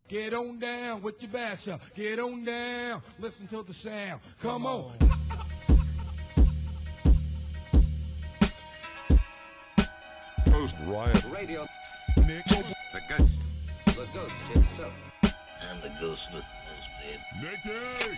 Get on down with your bass up. Get on down. Listen to the sound. Come on. Ghost Riot Radio. Nick. The ghost. The ghost himself. I'm the ghost with the most, man. Nicky.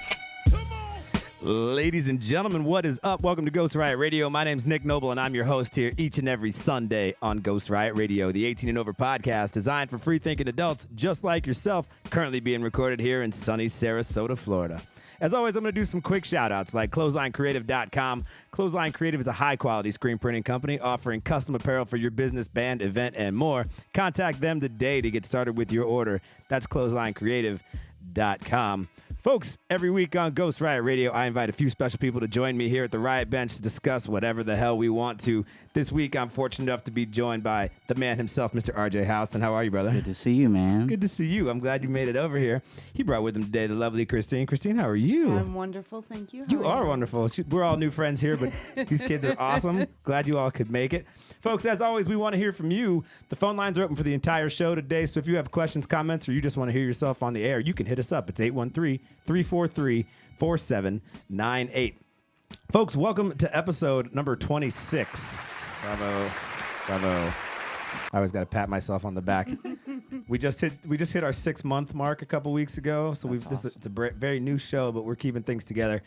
Come on. Ladies and gentlemen, what is up? Welcome to Ghost Riot Radio. My name's Nick Noble, and I'm your host here each and every Sunday on Ghost Riot Radio, the 18 and over podcast designed for free-thinking adults just like yourself, currently being recorded here in sunny Sarasota, Florida. As always, I'm going to do some quick shout-outs like ClotheslineCreative.com. Clothesline Creative is a high-quality screen printing company offering custom apparel for your business, band, event, and more. Contact them today to get started with your order. That's ClotheslineCreative.com. Folks, every week on Ghost Riot Radio, I invite a few special people to join me here at the Riot Bench to discuss whatever the hell we want to. This week, I'm fortunate enough to be joined by the man himself, Mr. RJ Howson. How are you, brother? Good to see you, man. Good to see you. I'm glad you made it over here. He brought with him today the lovely Christine. Christine, how are you? I'm wonderful, thank you. You are wonderful. We're all new friends here, but these kids are awesome. Glad you all could make it. Folks, as always, we want to hear from you. The phone lines are open for the entire show today, so if you have questions, comments, or you just want to hear yourself on the air, you can hit us up. It's 813-343-4798. Folks, welcome to episode number 26. Bravo. Bravo. I always got to pat myself on the back. We just hit our 6-month mark a couple weeks ago, so it's a very new show, but we're keeping things together.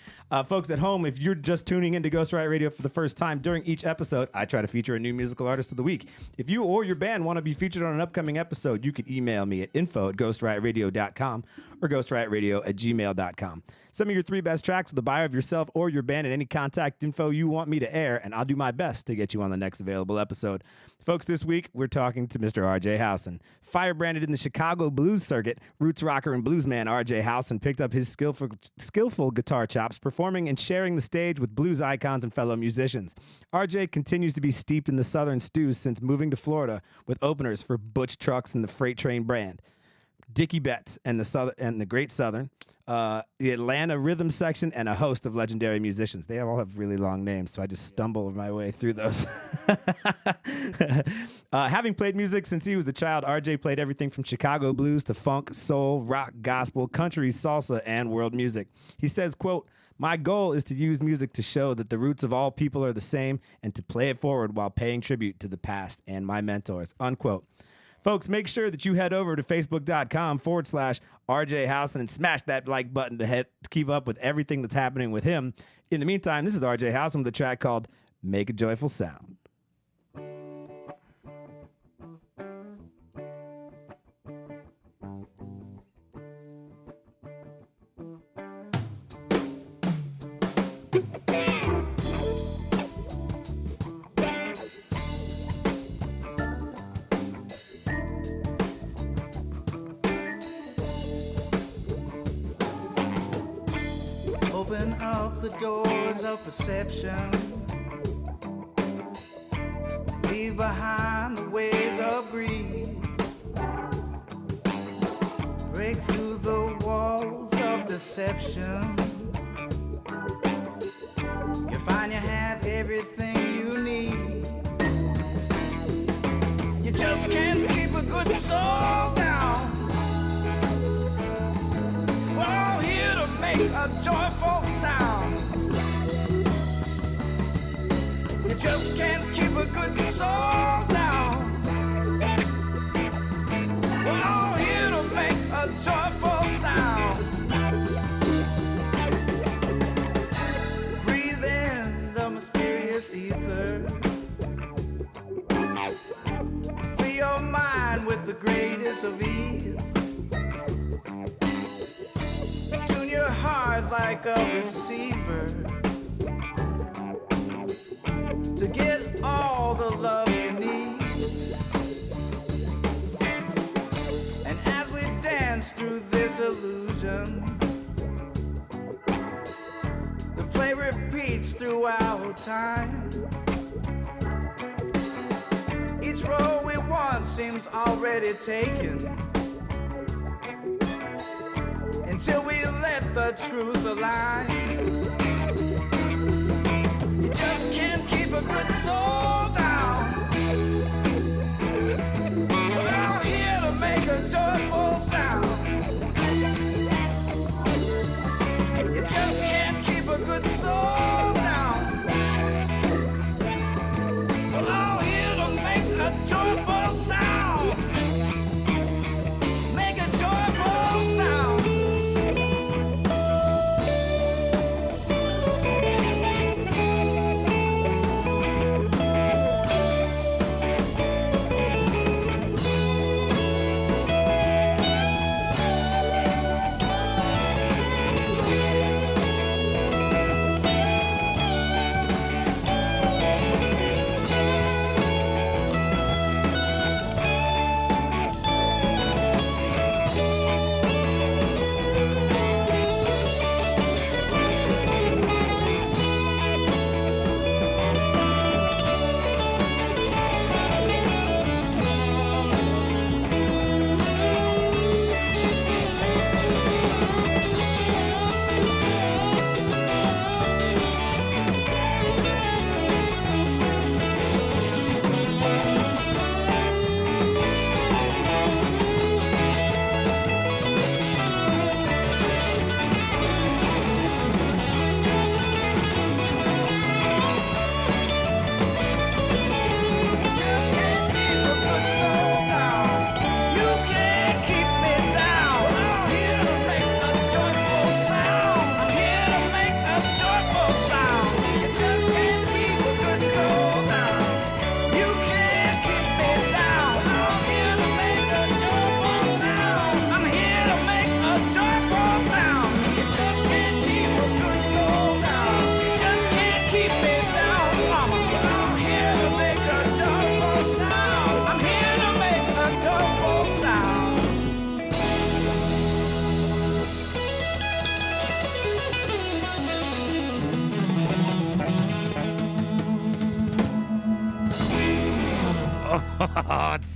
Folks at home, if you're just tuning into Ghost Riot Radio for the first time, during each episode, I try to feature a new musical artist of the week. If you or your band want to be featured on an upcoming episode, you can email me at info@ghostriotradio.com or ghostriotradio@gmail.com. Send me your 3 best tracks with a bio of yourself or your band and any contact info you want me to air, and I'll do my best to get you on the next available episode. Folks, this week, we're talking to Mr. RJ Howson. Firebranded in the Chicago blues circuit, roots rocker and bluesman RJ Howson picked up his skillful guitar chops, performing and sharing the stage with blues icons and fellow musicians. RJ continues to be steeped in the Southern stews since moving to Florida with openers for Butch Trucks and the Freight Train brand, Dickie Betts and the Great Southern, the Atlanta Rhythm Section, and a host of legendary musicians. They all have really long names, so I just stumble my way through those. Having played music since he was a child, RJ played everything from Chicago blues to funk, soul, rock, gospel, country, salsa, and world music. He says, quote, "My goal is to use music to show that the roots of all people are the same and to play it forward while paying tribute to the past and my mentors," unquote. Folks, make sure that you head over to facebook.com/RJ Howson and smash that like button to keep up with everything that's happening with him. In the meantime, this is RJ Howson with a track called Make a Joyful Sound. Open up the doors of perception. Leave behind the ways of greed. Break through the walls of deception. You find you have everything you need. You just can't keep a good soul down. We're all here to make a joyful sound. You just can't keep a good soul down. We're all here to make a joyful sound. Breathe in the mysterious ether. Fill your mind with the greatest of ease. Tune your heart like a receiver to get all the love you need. And as we dance through this illusion, the play repeats throughout time. Each road we want seems already taken, until we let the truth align. You just can't keep a good soul down. We're all here to make a joyful sound.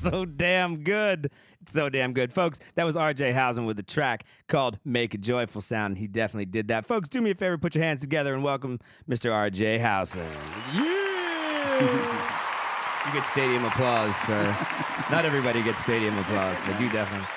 so damn good. It's so damn good. Folks, that was RJ Howson with a track called Make a Joyful Sound. He definitely did that. Folks, do me a favor, put your hands together and welcome Mr. RJ Howson. Yeah! You get stadium applause, sir. Not everybody gets stadium applause, but you definitely.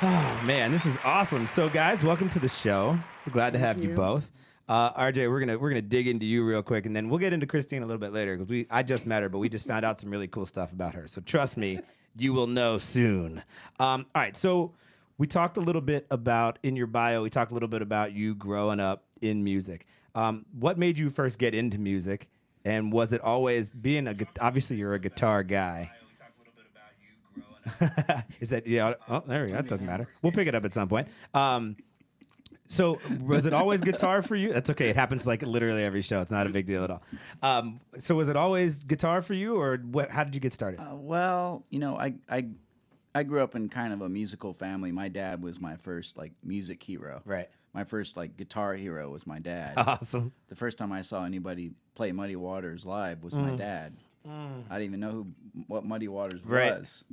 Oh, man, this is awesome. So, guys, welcome to the show. We're glad to have you both. RJ, we're gonna dig into you real quick, and then we'll get into Christine a little bit later because I just met her, but we just found out some really cool stuff about her. So trust me, you will know soon. All right, so we talked a little bit about in your bio. We talked a little bit about you growing up in music. What made you first get into music, and was it always being obviously you're a guitar guy? Is that Oh, there we go. That doesn't matter. We'll pick it up at some point. So was it always guitar for you? That's okay. It happens like literally every show. It's not a big deal at all. So was it always guitar for you, or how did you get started? Well, I grew up in kind of a musical family. My dad was my first music hero. Right. My first guitar hero was my dad. Awesome. The first time I saw anybody play Muddy Waters live was my dad. I didn't even know what Muddy Waters was.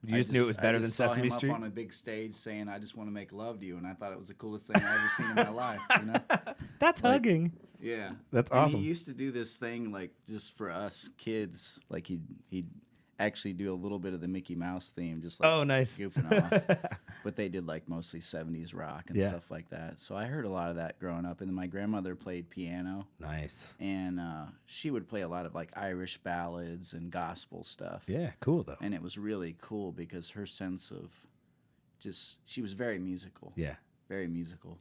You just knew it was better than Sesame Street? I saw him up on a big stage saying, "I just want to make love to you," and I thought it was the coolest thing I ever seen in my life. That's hugging. Yeah, that's and awesome. He used to do this thing just for us kids. He'd actually do a little bit of the Mickey Mouse theme, just nice, goofing off. But they did mostly 70s rock and stuff like that. So I heard a lot of that growing up. And then my grandmother played piano. Nice. And she would play a lot of Irish ballads and gospel stuff. Yeah, cool though. And it was really cool because her sense of she was very musical. Yeah. Very musical.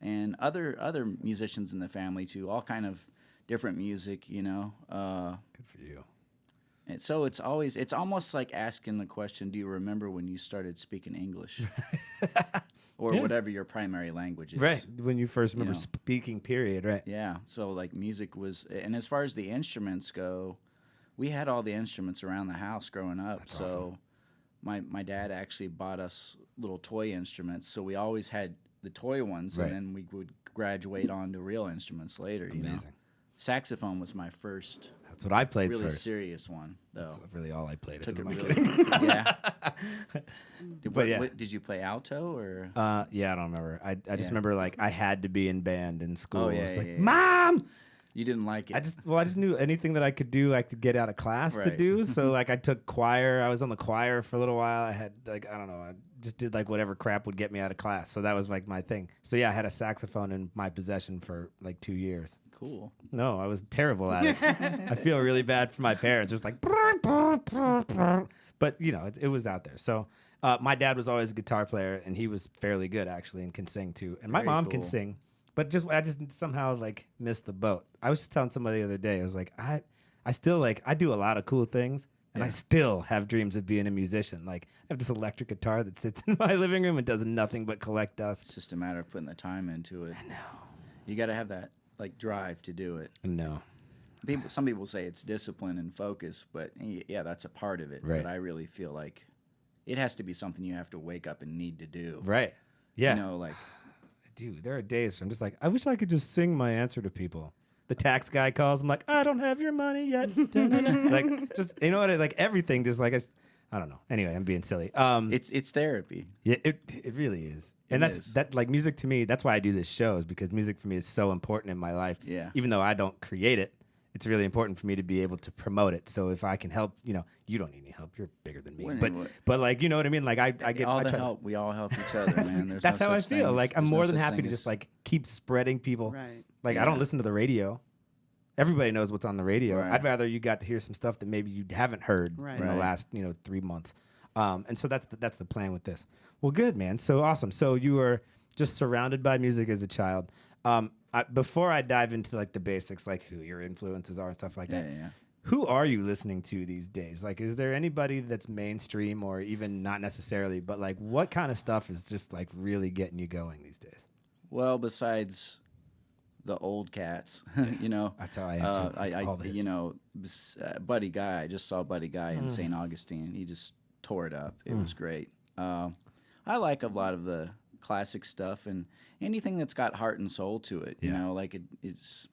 And other musicians in the family too, all kind of different music, Good for you. And so it's almost like asking the question, do you remember when you started speaking English? Or whatever your primary language is. Right, when you first remember speaking, period, right. Yeah, so music was, and as far as the instruments go, we had all the instruments around the house growing up. That's so awesome. my dad actually bought us little toy instruments, so we always had the toy ones, right. And then we would graduate on to real instruments later. Amazing. Saxophone was my first. That's what I played really first. serious one, though. That's really all I played. Took it really. Yeah. Did you play alto or? Yeah, I don't remember. I just remember I had to be in band in school. Oh, yeah, it's yeah. Mom. You didn't like it. I just knew anything that I could do, I could get out of class to do. So I took choir. I was on the choir for a little while. I had I don't know. I just did whatever crap would get me out of class. So that was my thing. So yeah, I had a saxophone in my possession for 2 years. Cool. No, I was terrible at it. I feel really bad for my parents. Just but it was out there. So my dad was always a guitar player, and he was fairly good actually, and can sing too. And my mom can sing, but I just somehow missed the boat. I was just telling somebody the other day. I was I still I do a lot of cool things, and I still have dreams of being a musician. I have this electric guitar that sits in my living room and does nothing but collect dust. It's just a matter of putting the time into it. I know. You got to have that drive to do it. No. Some people say it's discipline and focus, but yeah, that's a part of it. Right. But I really feel it has to be something you have to wake up and need to do. Right. Yeah. Dude, there are days where I'm just I wish I could just sing my answer to people. The tax guy calls. I'm I don't have your money yet. Just everything. Just I don't know. Anyway, I'm being silly. It's therapy. Yeah, it really is. And that music to me. That's why I do this show, is because music for me is so important in my life. Yeah. Even though I don't create it, it's really important for me to be able to promote it. So if I can help, you don't need any help. You're bigger than me. But you know what I mean. I get all the help. We all help each other, man. That's how I feel. I'm more than happy to just keep spreading people. Right. I don't listen to the radio. Everybody knows what's on the radio. Right. I'd rather you got to hear some stuff that maybe you haven't heard in the last 3 months. And so that's the plan with this. Well, good, man. So awesome. So you were just surrounded by music as a child. Before I dive into the basics, who your influences are and stuff like that. Yeah. Who are you listening to these days? Is there anybody that's mainstream or even not necessarily, but what kind of stuff is just really getting you going these days? Well, besides the old cats, That's how I am too. Buddy Guy. I just saw Buddy Guy in St. Augustine. He just tore it up. It was great. I like a lot of the classic stuff and anything that's got heart and soul to it. It's.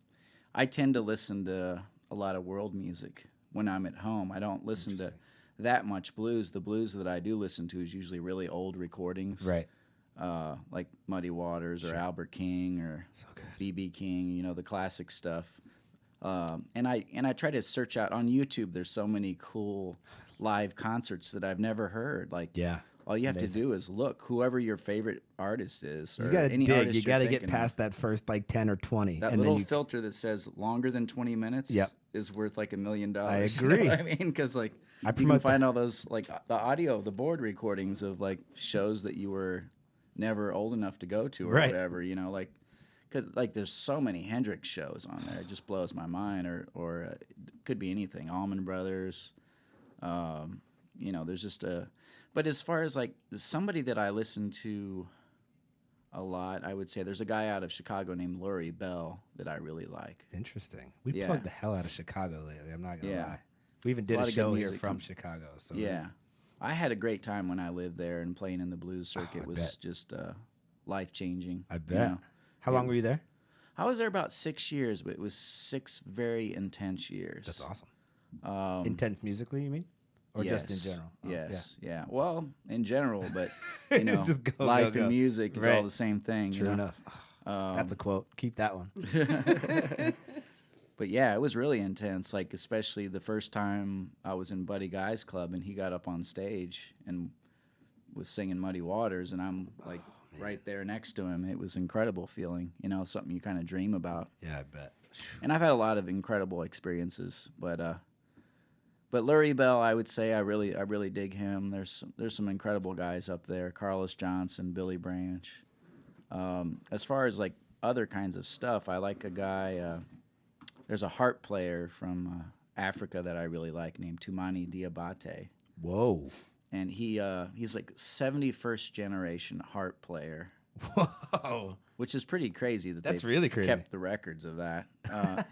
I tend to listen to a lot of world music when I'm at home. I don't listen to. that much blues. The blues that I do listen to is usually really old recordings. Right. Like Muddy Waters or Albert King or B.B. King, you know, the classic stuff. And I try to search out on YouTube. There's so many cool live concerts that I've never heard. Like, all you have to do is look, whoever your favorite artist is. Or you gotta any dig. artist You gotta get thinking past that first like 10 or 20. that and little then you, filter that says longer than 20 minutes is worth like $1 million. I You agree. know what I mean? Because like you can find all those like the audio, the board recordings of like shows that you were never old enough to go to or whatever. You know, like. Cause like there's so many Hendrix shows on there, it just blows my mind. Or it could be anything, Allman Brothers. You know, there's just a. But as far as like somebody that I listen to a lot, I would say there's a guy out of Chicago named Lurie Bell that I really like. Interesting. We plugged the hell out of Chicago lately. I'm not gonna lie. We even A did lot a of show good here music from Chicago. So I had a great time when I lived there and playing in the blues circuit was just life changing. I bet. You know? How long were you there? I was there about 6 years, but it was 6 very intense years. That's awesome. Intense musically, you mean? Or just in general? Yes. Yeah. Well, in general, but you know, Just go, life go, go. and music is all the same thing. True you know? enough. That's a quote. Keep that one. But yeah, it was really intense. Like especially the first time I was in Buddy Guy's club and he got up on stage and was singing Muddy Waters, and I'm like right there next to him. It was an incredible feeling. You know, something you kind of dream about. Yeah, I bet. And I've had a lot of incredible experiences, but Lurie Bell, I would say I really dig him. There's some incredible guys up there: Carlos Johnson, Billy Branch. As far as like other kinds of stuff, I like a guy. There's a harp player from Africa that I really like named Tumani Diabate. Whoa. And he's like 71st generation harp player. Whoa. Which is pretty crazy that That's they've really crazy. kept the records of that.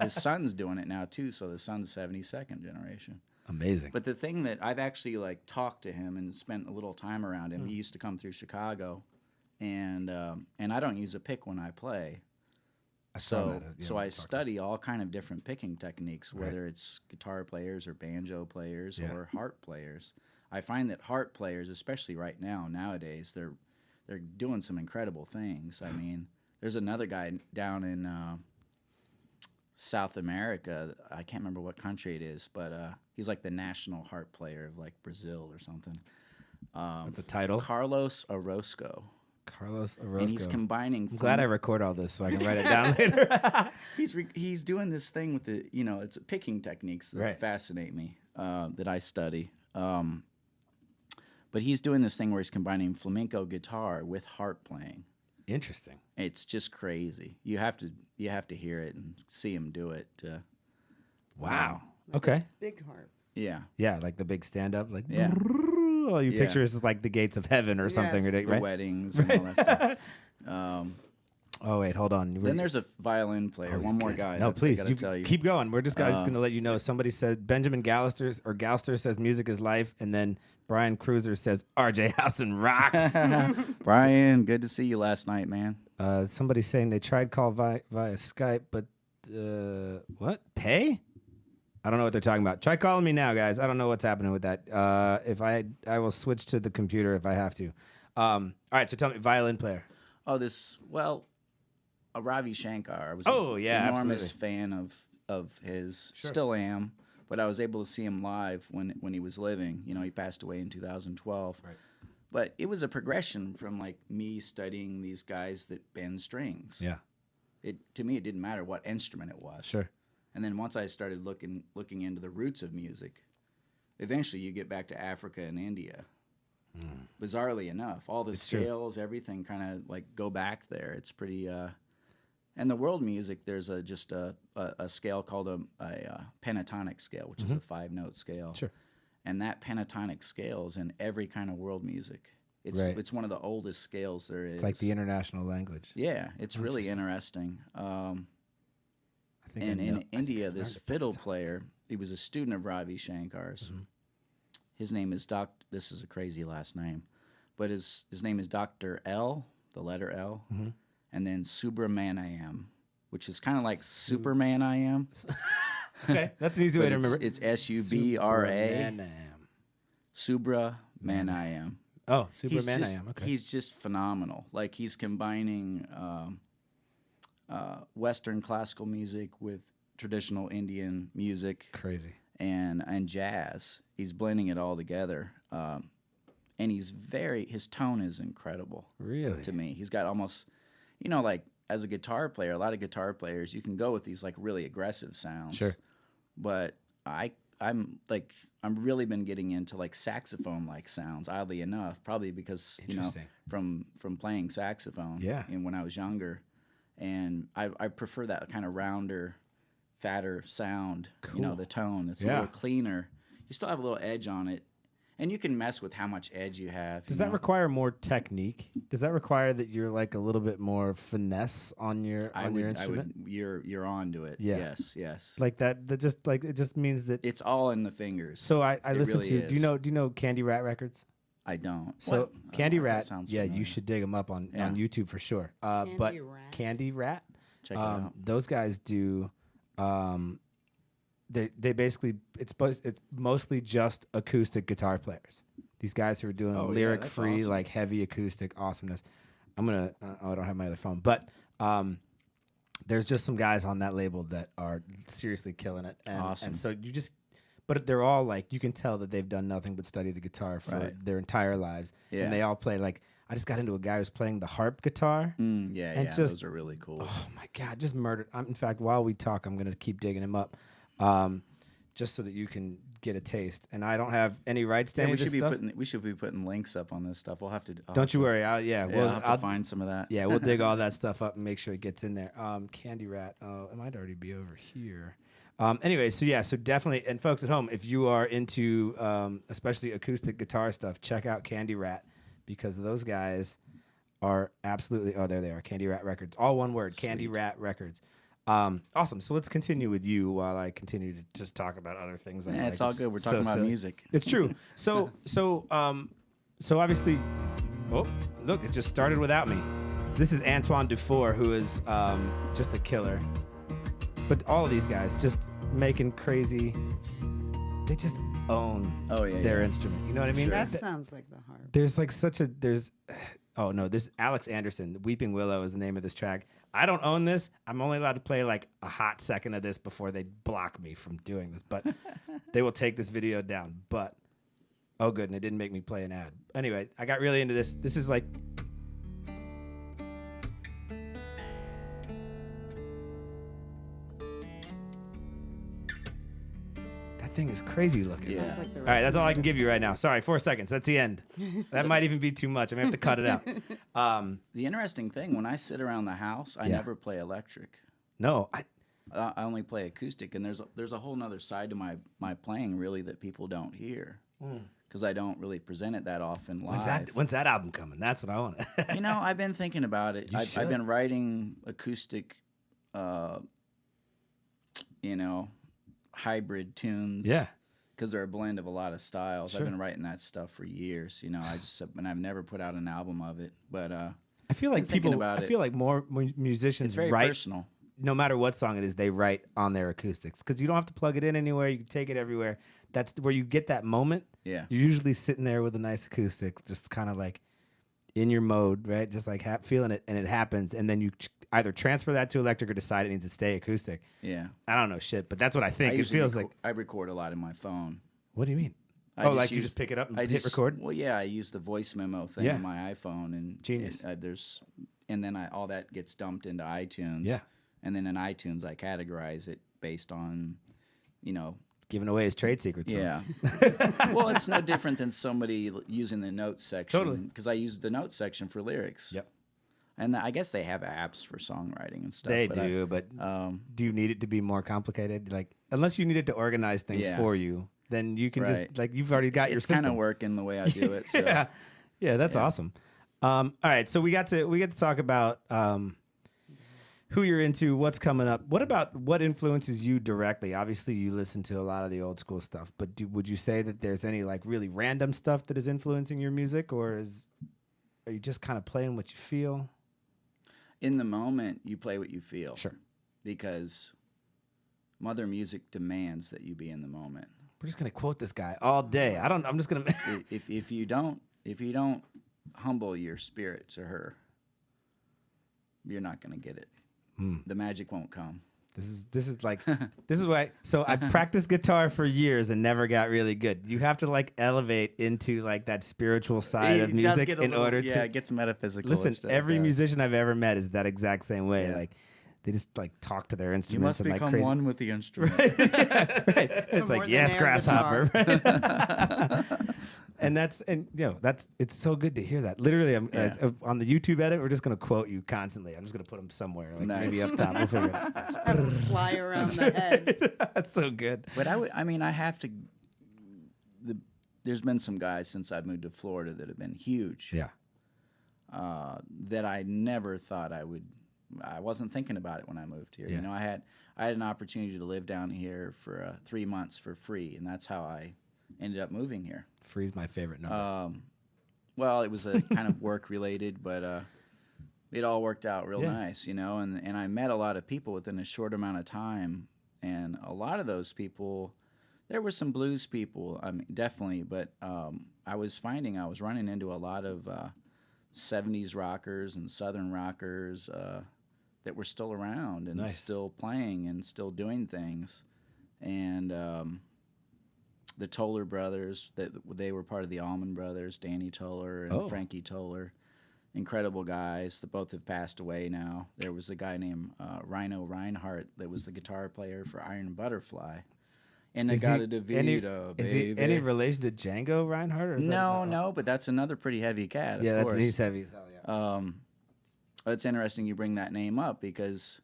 His son's doing it now too, so the son's 72nd generation. Amazing. But the thing that I've actually like talked to him and spent a little time around him. He used to come through Chicago, and I don't use a pick when I play. So I study all kind of different picking techniques, whether it's guitar players or banjo players or harp players. I find that harp players, especially right now, nowadays, they're doing some incredible things. I mean, there's another guy down in South America. I can't remember what country it is, but he's like the national harp player of like Brazil or something. What's the title? Carlos Orozco. Carlos Orozco. And he's combining. I'm glad I record all this so I can write it down later. He's doing this thing with the, you know, it's picking techniques that fascinate me, that I study. But he's doing this thing where he's combining flamenco guitar with harp playing. Interesting. It's just crazy. You have to hear it and see him do it. Wow. Okay. Big harp. Yeah. Yeah, like the big stand up, like Yeah. Oh, you picture this as like the gates of heaven or something, Yes. right? The weddings and all that stuff. Oh wait, hold on. Then there's a violin player. Oh, he's One more good. guy. No, that I please, gotta tell you. keep going. We're just going to let you know. Somebody said Benjamin Galster says music is life, and then Brian Cruiser says RJ Howson rocks. Brian, good to see you last night, man. Somebody's saying they tried call via Skype, but what? Pay? I don't know what they're talking about. Try calling me now, guys. I don't know what's happening with that. If I will switch to the computer if I have to. All right, so tell me, violin player. Oh, Ravi Shankar. I was Oh, yeah, an enormous absolutely. fan of his. Still am, but I was able to see him live when he was living. You know, he passed away in 2012. Right. But it was a progression from like me studying these guys that bend strings. Yeah. To me, it didn't matter what instrument it was. Sure. And then once I started looking into the roots of music, eventually you get back to Africa and India. Bizarrely enough, all the scales, everything kind of like go back there. It's pretty. And the world music, there's just a scale called a pentatonic scale, which is a 5-note scale. Sure. And that pentatonic scale is in every kind of world music. It's one of the oldest scales there is. It's like the international language. Yeah, it's really interesting. And in India, this fiddle player, he was a student of Ravi Shankar's. His name is this is a crazy last name, but his name is Dr. L, the letter L, and then Subramaniam, which is kind of like Superman I am. Okay, that's an easy way to remember. It's Subra. Subra Manayam. Oh, Super He's Man just, I am. Okay. He's just phenomenal. Like he's combining Western classical music with traditional Indian music Crazy. and jazz. He's blending it all together. And his tone is incredible. Really? To me. He's got almost, like as a guitar player, a lot of guitar players, you can go with these like really aggressive sounds. Sure. But I'm really been getting into like saxophone like sounds, oddly enough, probably because from playing saxophone and when I was younger, and I prefer that kind of rounder, fatter sound. Cool. The tone, it's a little cleaner. You still have a little edge on it, and you can mess with how much edge you have. Does that require more technique? Does that require that you're like a little bit more finesse on your instrument? You're on to it. Yeah. Yes. Like that it just means that It's all in the fingers. So I listen really to. is. Do you know Candy Rat Records? I don't. So What? Candy Oh, that Rat, sounds you familiar. should dig them up on YouTube for sure. But Rat. Candy Rat, Check it out. those guys do. They basically it's mostly just acoustic guitar players. These guys who are doing lyric free, awesome. like heavy acoustic awesomeness. I don't have my other phone, but there's just some guys on that label that are seriously killing it. And, Awesome. And so but they're all like, you can tell that they've done nothing but study the guitar for their entire lives. Yeah. And they all play like, I just got into a guy who's playing the harp guitar. Those are really cool. Oh my God, just murdered. In fact, while we talk, I'm going to keep digging him up, just so that you can get a taste. And I don't have any rights to any of this stuff. We should be putting links up on this stuff. We'll have to. Don't you worry. I'll have to find some of that. Yeah, we'll dig all that stuff up and make sure it gets in there. Candy Rat. Oh, it might already be over here. Anyway, so definitely, and folks at home, if you are into especially acoustic guitar stuff, check out Candy Rat, because those guys are absolutely. Oh, there they are. Candy Rat Records, all one word. Sweet. Candy Rat Records. Awesome. So let's continue with you while I continue to just talk about other things. It's all good. We're talking about music. It's true. So obviously, oh look, it just started without me. This is Antoine Dufour, who is just a killer. But all of these guys just making crazy. They just own their instrument. You know what I mean? That sounds like the harp. There's like this Alex Anderson, Weeping Willow is the name of this track. I don't own this. I'm only allowed to play like a hot second of this before they block me from doing this. But they will take this video down. But oh good, and it didn't make me play an ad. Anyway, I got really into this. This is like thing is crazy looking. Yeah. Like all right, that's all I can give you right now. Sorry, 4 seconds. That's the end. That might even be too much. I'm going to have to cut it out. The interesting thing, when I sit around the house, I never play electric. No, I only play acoustic, and there's a whole nother side to my playing, really, that people don't hear, because I don't really present it that often live. When's that album coming? That's what I want. I've been thinking about it. I've been writing acoustic, hybrid tunes. Yeah. Because they're a blend of a lot of styles. Sure. I've been writing that stuff for years. I've never put out an album of it. But I feel like more musicians it's very write personal. No matter what song it is, they write on their acoustics, because you don't have to plug it in anywhere. You can take it everywhere. That's where you get that moment. Yeah. You're usually sitting there with a nice acoustic, just kind of like in your mode, right? Just like feeling it, and it happens, and then you either transfer that to electric or decide it needs to stay acoustic. Yeah. I don't know shit, but that's what I think. It feels like. I record a lot in my phone. What do you mean? You just pick it up and hit record? Well, yeah, I use the voice memo thing on my iPhone, and genius. And then all that gets dumped into iTunes. Yeah. And then in iTunes, I categorize it based on, giving away his trade secrets. Yeah. Well, it's no different than somebody using the notes section. Totally. Because I use the notes section for lyrics. Yep. And I guess they have apps for songwriting and stuff. They do, but do you need it to be more complicated? Like, unless you need it to organize things for you, then you can just, like, you've already got your system. It's kind of working the way I do it. So. Yeah, that's awesome. All right, so we get to talk about who you're into, what's coming up. What influences you directly? Obviously, you listen to a lot of the old school stuff, but would you say that there's any like really random stuff that is influencing your music, or are you just kind of playing what you feel? In the moment, you play what you feel. Sure. Because Mother Music demands that you be in the moment. We're just gonna quote this guy all day. I'm just gonna. if you don't humble your spirit to her, you're not gonna get it. The magic won't come. This is like this is why. So I practiced guitar for years and never got really good. You have to like elevate into like that spiritual side of music in order to. Yeah, it gets metaphysical. Listen, every musician I've ever met is that exact same way. Like they just like talk to their You instruments must and like become crazy. one with the instrument. Right. It's more like than yes, air grasshopper. And it's so good to hear that. Literally, on the YouTube edit, we're just gonna quote you constantly. I'm just gonna put them somewhere, like maybe up top. We'll figure it out. Have them fly around the head. That's so good. But I have to. There's been some guys since I've moved to Florida that have been huge. Yeah. That I never thought I would. I wasn't thinking about it when I moved here. Yeah. You know, I had an opportunity to live down here for 3 months for free, and that's how I ended up moving here. Free's my favorite number. Well, it was a kind of work related, but it all worked out real nice, you know. And I met a lot of people within a short amount of time, and a lot of those people, there were some blues people, I mean, definitely, but I was running into a lot of 70s rockers and Southern rockers that were still around and still playing and still doing things. And the Toller brothers, they were part of the Allman Brothers, Danny Toller and Frankie Toller. Incredible guys that both have passed away now. There was a guy named Rhino Reinhardt that was the guitar player for Iron Butterfly. And they got a DeVito, Is baby. he any relation to Django Reinhardt? Or is No, but that's another pretty heavy cat, of course. He's heavy as hell, yeah. It's interesting you bring that name up because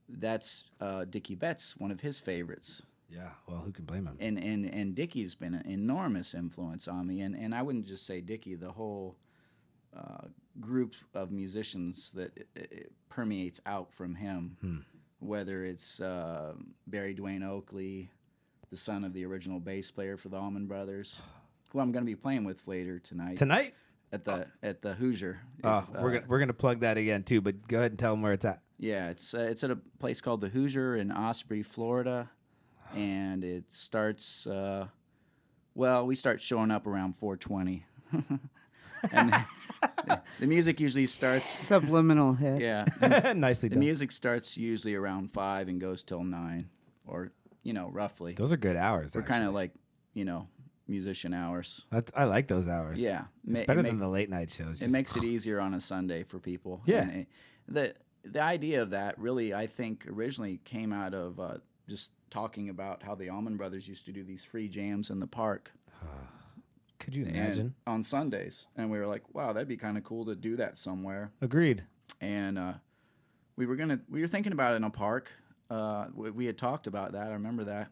that's Dickie Betts, one of his favorites. Yeah, well, who can blame him? And Dickie's been an enormous influence on me. And I wouldn't just say Dickie, the whole group of musicians that it permeates out from him, whether it's Barry Dwayne Oakley, the son of the original bass player for the Allman Brothers, who I'm going to be playing with later tonight. Tonight? At the Hoosier. We're gonna plug that again too, but go ahead and tell them where it's at. Yeah, it's at a place called the Hoosier in Osprey, Florida, and it starts. We start showing up around 4:20, and the music usually starts. Subliminal hit. Yeah, Nicely the done. music starts usually around 5 and goes till 9, or roughly. Those are good hours. We're kind of like musician hours. I like those hours. Yeah, it's better than the late night shows. It makes it easier on a Sunday for people. Yeah. And the idea of that really, I think, originally came out of just talking about how the Allman Brothers used to do these free jams in the park. Could you imagine? On Sundays, and we were like, wow, that'd be kind of cool to do that somewhere. Agreed. And we were thinking about it in a park. We had talked about that. I remember that.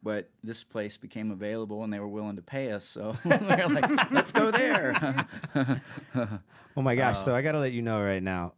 But this place became available, and they were willing to pay us, so we were like, let's go there. Oh, my gosh. So I got to let you know right now,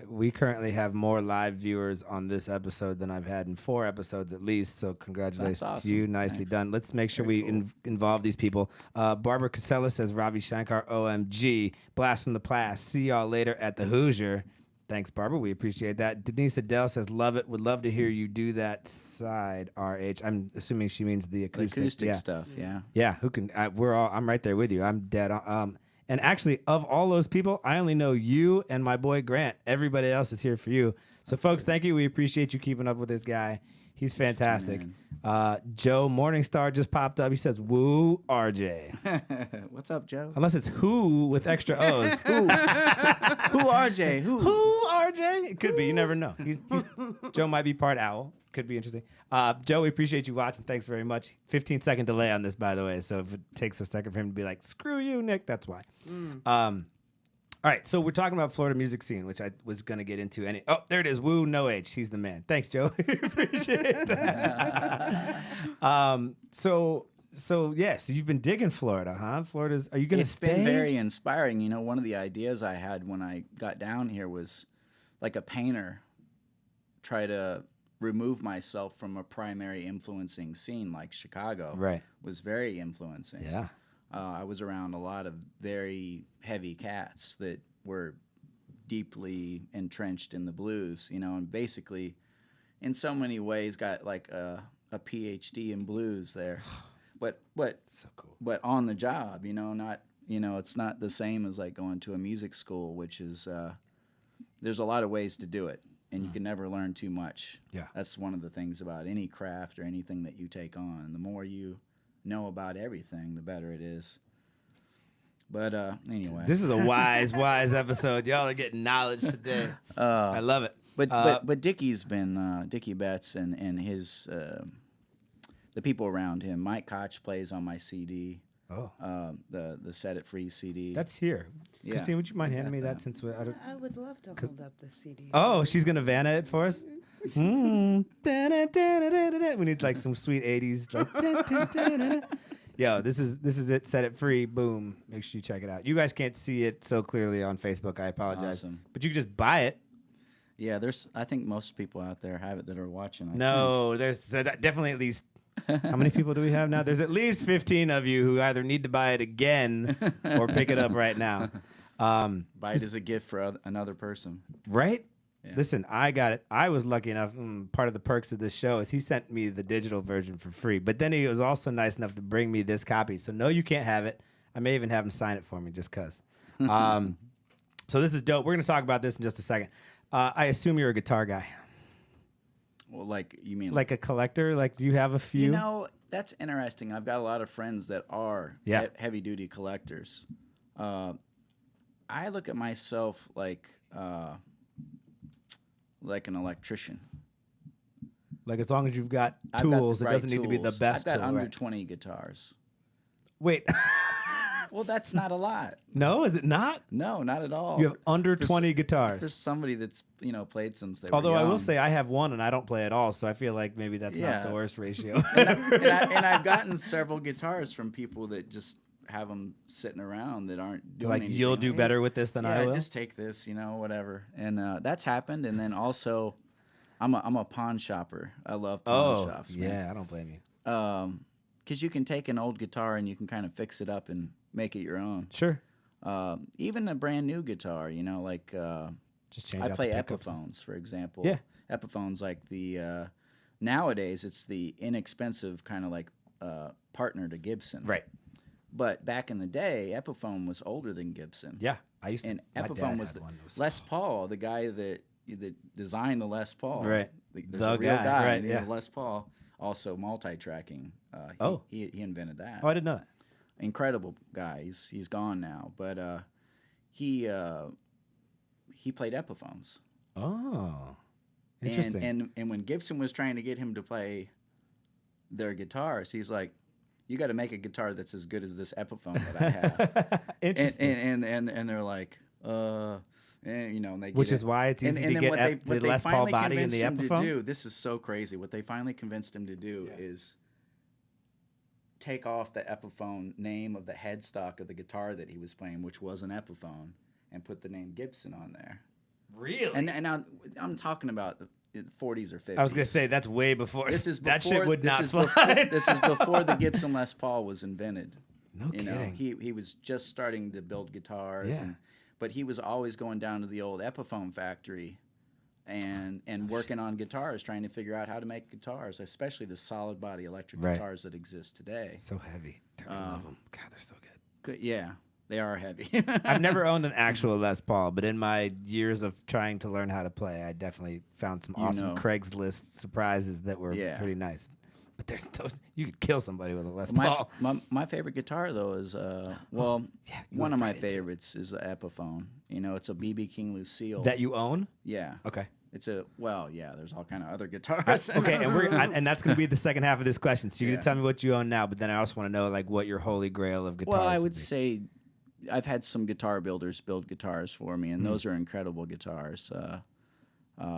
we currently have more live viewers on this episode than I've had in 4 episodes at least, so congratulations to you. Nicely done. Let's make sure we involve these people. Barbara Casella says, Ravi Shankar, OMG. Blast from the past. See y'all later at the Hoosier. Thanks, Barbara. We appreciate that. Denise Adele says, love it. Would love to hear you do that side, RH. I'm assuming she means the acoustic. Stuff, yeah. Yeah, who can? I'm right there with you. I'm dead on. And actually, of all those people, I only know you and my boy Grant. Everybody else is here for you. So, folks, thank you. We appreciate you keeping up with this guy. He's fantastic. Joe Morningstar just popped up. He says, woo, RJ. What's up, Joe? Unless it's who with extra O's. Who RJ? Who RJ? It could be. You never know. He's Joe might be part owl. Could be interesting. Joe, we appreciate you watching. Thanks very much. 15-second delay on this, by the way. So if it takes a second for him to be like, screw you, Nick, that's why. All right, so we're talking about Florida music scene, which I was going to get into. There it is. Woo, no H. He's the man. Thanks, Joe. Appreciate that. So you've been digging Florida, huh? Are you going to stay? It's been very inspiring. You know, one of the ideas I had when I got down here was like a painter, try to remove myself from a primary influencing scene like Chicago. Right. Was very influencing. Yeah. I was around a lot of very heavy cats that were deeply entrenched in the blues, and basically in so many ways got like a PhD in blues there. but So cool. but on the job, not it's not the same as like going to a music school, which is there's a lot of ways to do it, and you can never learn too much. Yeah. That's one of the things about any craft or anything that you take on. The more you know about everything, the better it is. But anyway, This is a wise episode. Y'all are getting knowledge today. I love it. But Dickie's been Dickie Betts and his the people around him. Mike Koch plays on my CD. Oh, The Set It Free CD. that's here. Yeah. Christine, would you mind We handing got me that that. since I don't... I would love to hold up the CD. Oh, she's gonna Vanna it for us. Da-da-da-da-da-da. We need like some sweet '80s. Like, da-da-da-da-da. Yo, this is it. Set It Free. Boom. Make sure you check it out. You guys can't see it so clearly on Facebook. I apologize, Awesome. but you can just buy it. Yeah, I think most people out there have it that are watching. I No, there's definitely at least. How many people do we have now? There's at least 15 of you who either need to buy it again or pick it up right now. Buy it as a gift for another person. Right? Yeah. Listen, I got it. I was lucky enough. Part of the perks of this show is he sent me the digital version for free. But then he was also nice enough to bring me this copy. So no, you can't have it. I may even have him sign it for me just because. So this is dope. We're going to talk about this in just a second. I assume you're a guitar guy. Well, like you mean Like a collector? Like, do you have a few? That's interesting. I've got a lot of friends that are heavy duty collectors. I look at myself like an electrician. Like, as long as you've got I've got the tools, it right doesn't need to be the tools. best I've got tool, under right? 20 guitars. Wait. Well, that's not a lot. No, is it not? No, not at all. You have under For 20 For guitars. somebody that's played since they Although were I young. will say I have one and I don't play at all, so I feel like maybe that's not Yeah. the worst ratio. and I've gotten several guitars from people that just have them sitting around that aren't doing Like, anything. you'll do Hey, better with this than I will? just take this, whatever. And that's happened. And then also, I'm a pawn shopper. I love pawn shops. Man. yeah, I don't blame you. Because you can take an old guitar and you can kind of fix it up and make it your own. Sure. Even a brand new guitar, Just change I out play the pickups and Epiphones, for example. Yeah. Epiphones, like the nowadays it's the inexpensive kind of like partner to Gibson. Right. But back in the day, Epiphone was older than Gibson. Yeah, I used to. And my dad Epiphone was had one that was- Les Paul, the guy that designed the Les Paul. Right. There's The a real guy, guy, right, named yeah. Les Paul, also multi-tracking. He invented that. Oh, I didn't know that. Incredible guy. He's gone now, but he played Epiphones. Oh, interesting. And when Gibson was trying to get him to play their guitars, he's like, "You got to make a guitar that's as good as this Epiphone that I have." Interesting. and they're like, and they get Which is it. why it's easy and to then get what the they Les Paul finally body in convinced the him Epiphone. to do, this is so crazy. What they finally convinced him to do is take off the Epiphone name of the headstock of the guitar that he was playing, which was an Epiphone, and put the name Gibson on there. Really? And I'm talking about the 40s or 50s. I was gonna say that's way before. This is that before, shit would this not is fly. before, this is before the Gibson Les Paul was invented. No kidding. He was just starting to build guitars, Yeah. but he was always going down to the old Epiphone factory and working on guitars, trying to figure out how to make guitars, especially the solid body electric Right. guitars that exist today. So heavy. I love them. God, they're so good. Yeah, they are heavy. I've never owned an actual Les Paul, but in my years of trying to learn how to play, I definitely found some awesome Craigslist surprises that were pretty nice. But you could kill somebody with a Les Paul. My favorite guitar though is one of my favorites is the Epiphone. It's a BB King Lucille That you own? Yeah. Okay. It's there's all kind of other guitars. Okay, and that's going to be the second half of this question. So you're going Yeah. to tell me what you own now, but then I also want to know like what your holy grail of guitars. Well, I would be. say I've had some guitar builders build guitars for me, and those are incredible guitars.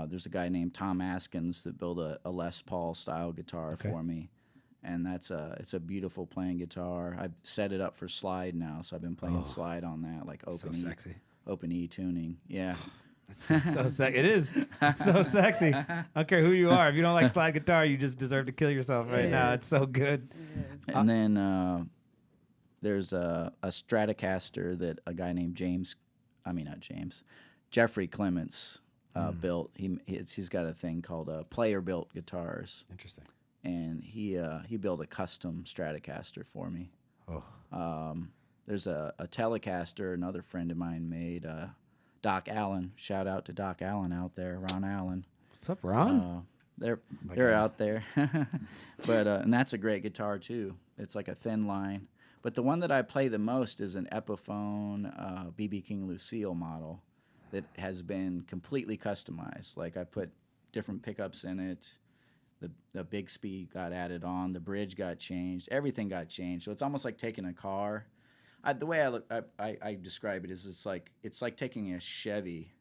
There's a guy named Tom Askins that built a Les Paul style guitar for me, and it's a beautiful playing guitar. I've set it up for slide now, so I've been playing slide on that, like open E tuning. Yeah. It's so sexy. It is. It's so sexy. I don't care who you are. If you don't like slide guitar, you just deserve to kill yourself right now. It's so good. And then there's a Stratocaster that a guy named Jeffrey Clements built. He's got a thing called player built guitars. Interesting. and he built a custom Stratocaster for me. Oh. There's a Telecaster another friend of mine made. Doc Allen, shout out to Doc Allen out there, Ron Allen. What's up, Ron? They're out there, but and that's a great guitar too. It's like a thin line. But the one that I play the most is an Epiphone BB King Lucille model that has been completely customized. Like I put different pickups in it. The big speed got added on. The bridge got changed. Everything got changed. So it's almost like taking a car. The way I describe it is it's like taking a Chevy,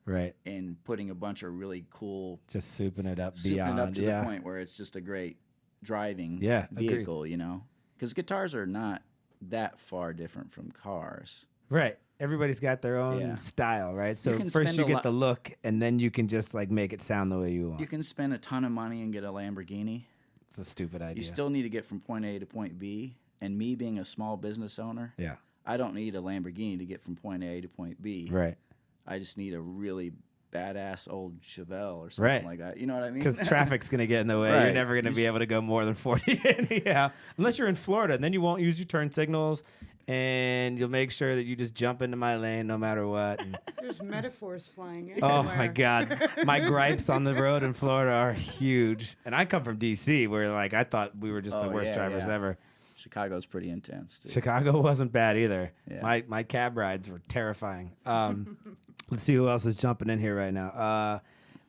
right, and putting a bunch of really cool, just souping it up to yeah. the point where it's just a great driving agreed. vehicle, you know, because guitars are not that far different from cars. Right. Everybody's got their own style, right? So first you get the look, and then you can just like make it sound the way you want. You can spend a ton of money and get a Lamborghini. It's a stupid idea. You still need to get from point A to point B. And me being a small business owner, I don't need a Lamborghini to get from point A to point B. Right. I just need a really badass old Chevelle or something like that. You know what I mean? Because traffic's going to get in the way. Right. You're never going to be able to go more than 40 anyhow. Unless you're in Florida, and then you won't use your turn signals, and you'll make sure that you just jump into my lane no matter what. And There's metaphors flying oh, everywhere. my God. My gripes on the road in Florida are huge. And I come from D.C., where like I thought we were just the worst drivers ever. Chicago's pretty intense, too. Chicago wasn't bad either. Yeah. My cab rides were terrifying. Let's see who else is jumping in here right now.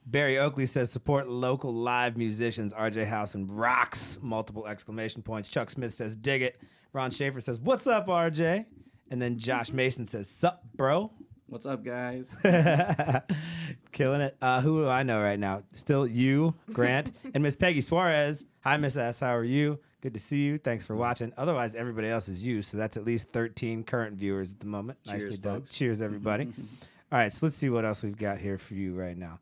Barry Oakley says, support local live musicians. RJ Howson rocks! Multiple exclamation points. Chuck Smith says, dig it. Ron Schaefer says, what's up, RJ? And then Josh Mason says, sup, bro? What's up, guys? Killing it. Who do I know right now? Still you, Grant, and Miss Peggy Suarez. Hi, Miss S. How are you? Good to see you. Thanks for watching. Otherwise, everybody else is you, so that's at least 13 current viewers at the moment. Cheers, nicely done. folks. Cheers, everybody. All right, so let's see what else we've got here for you right now.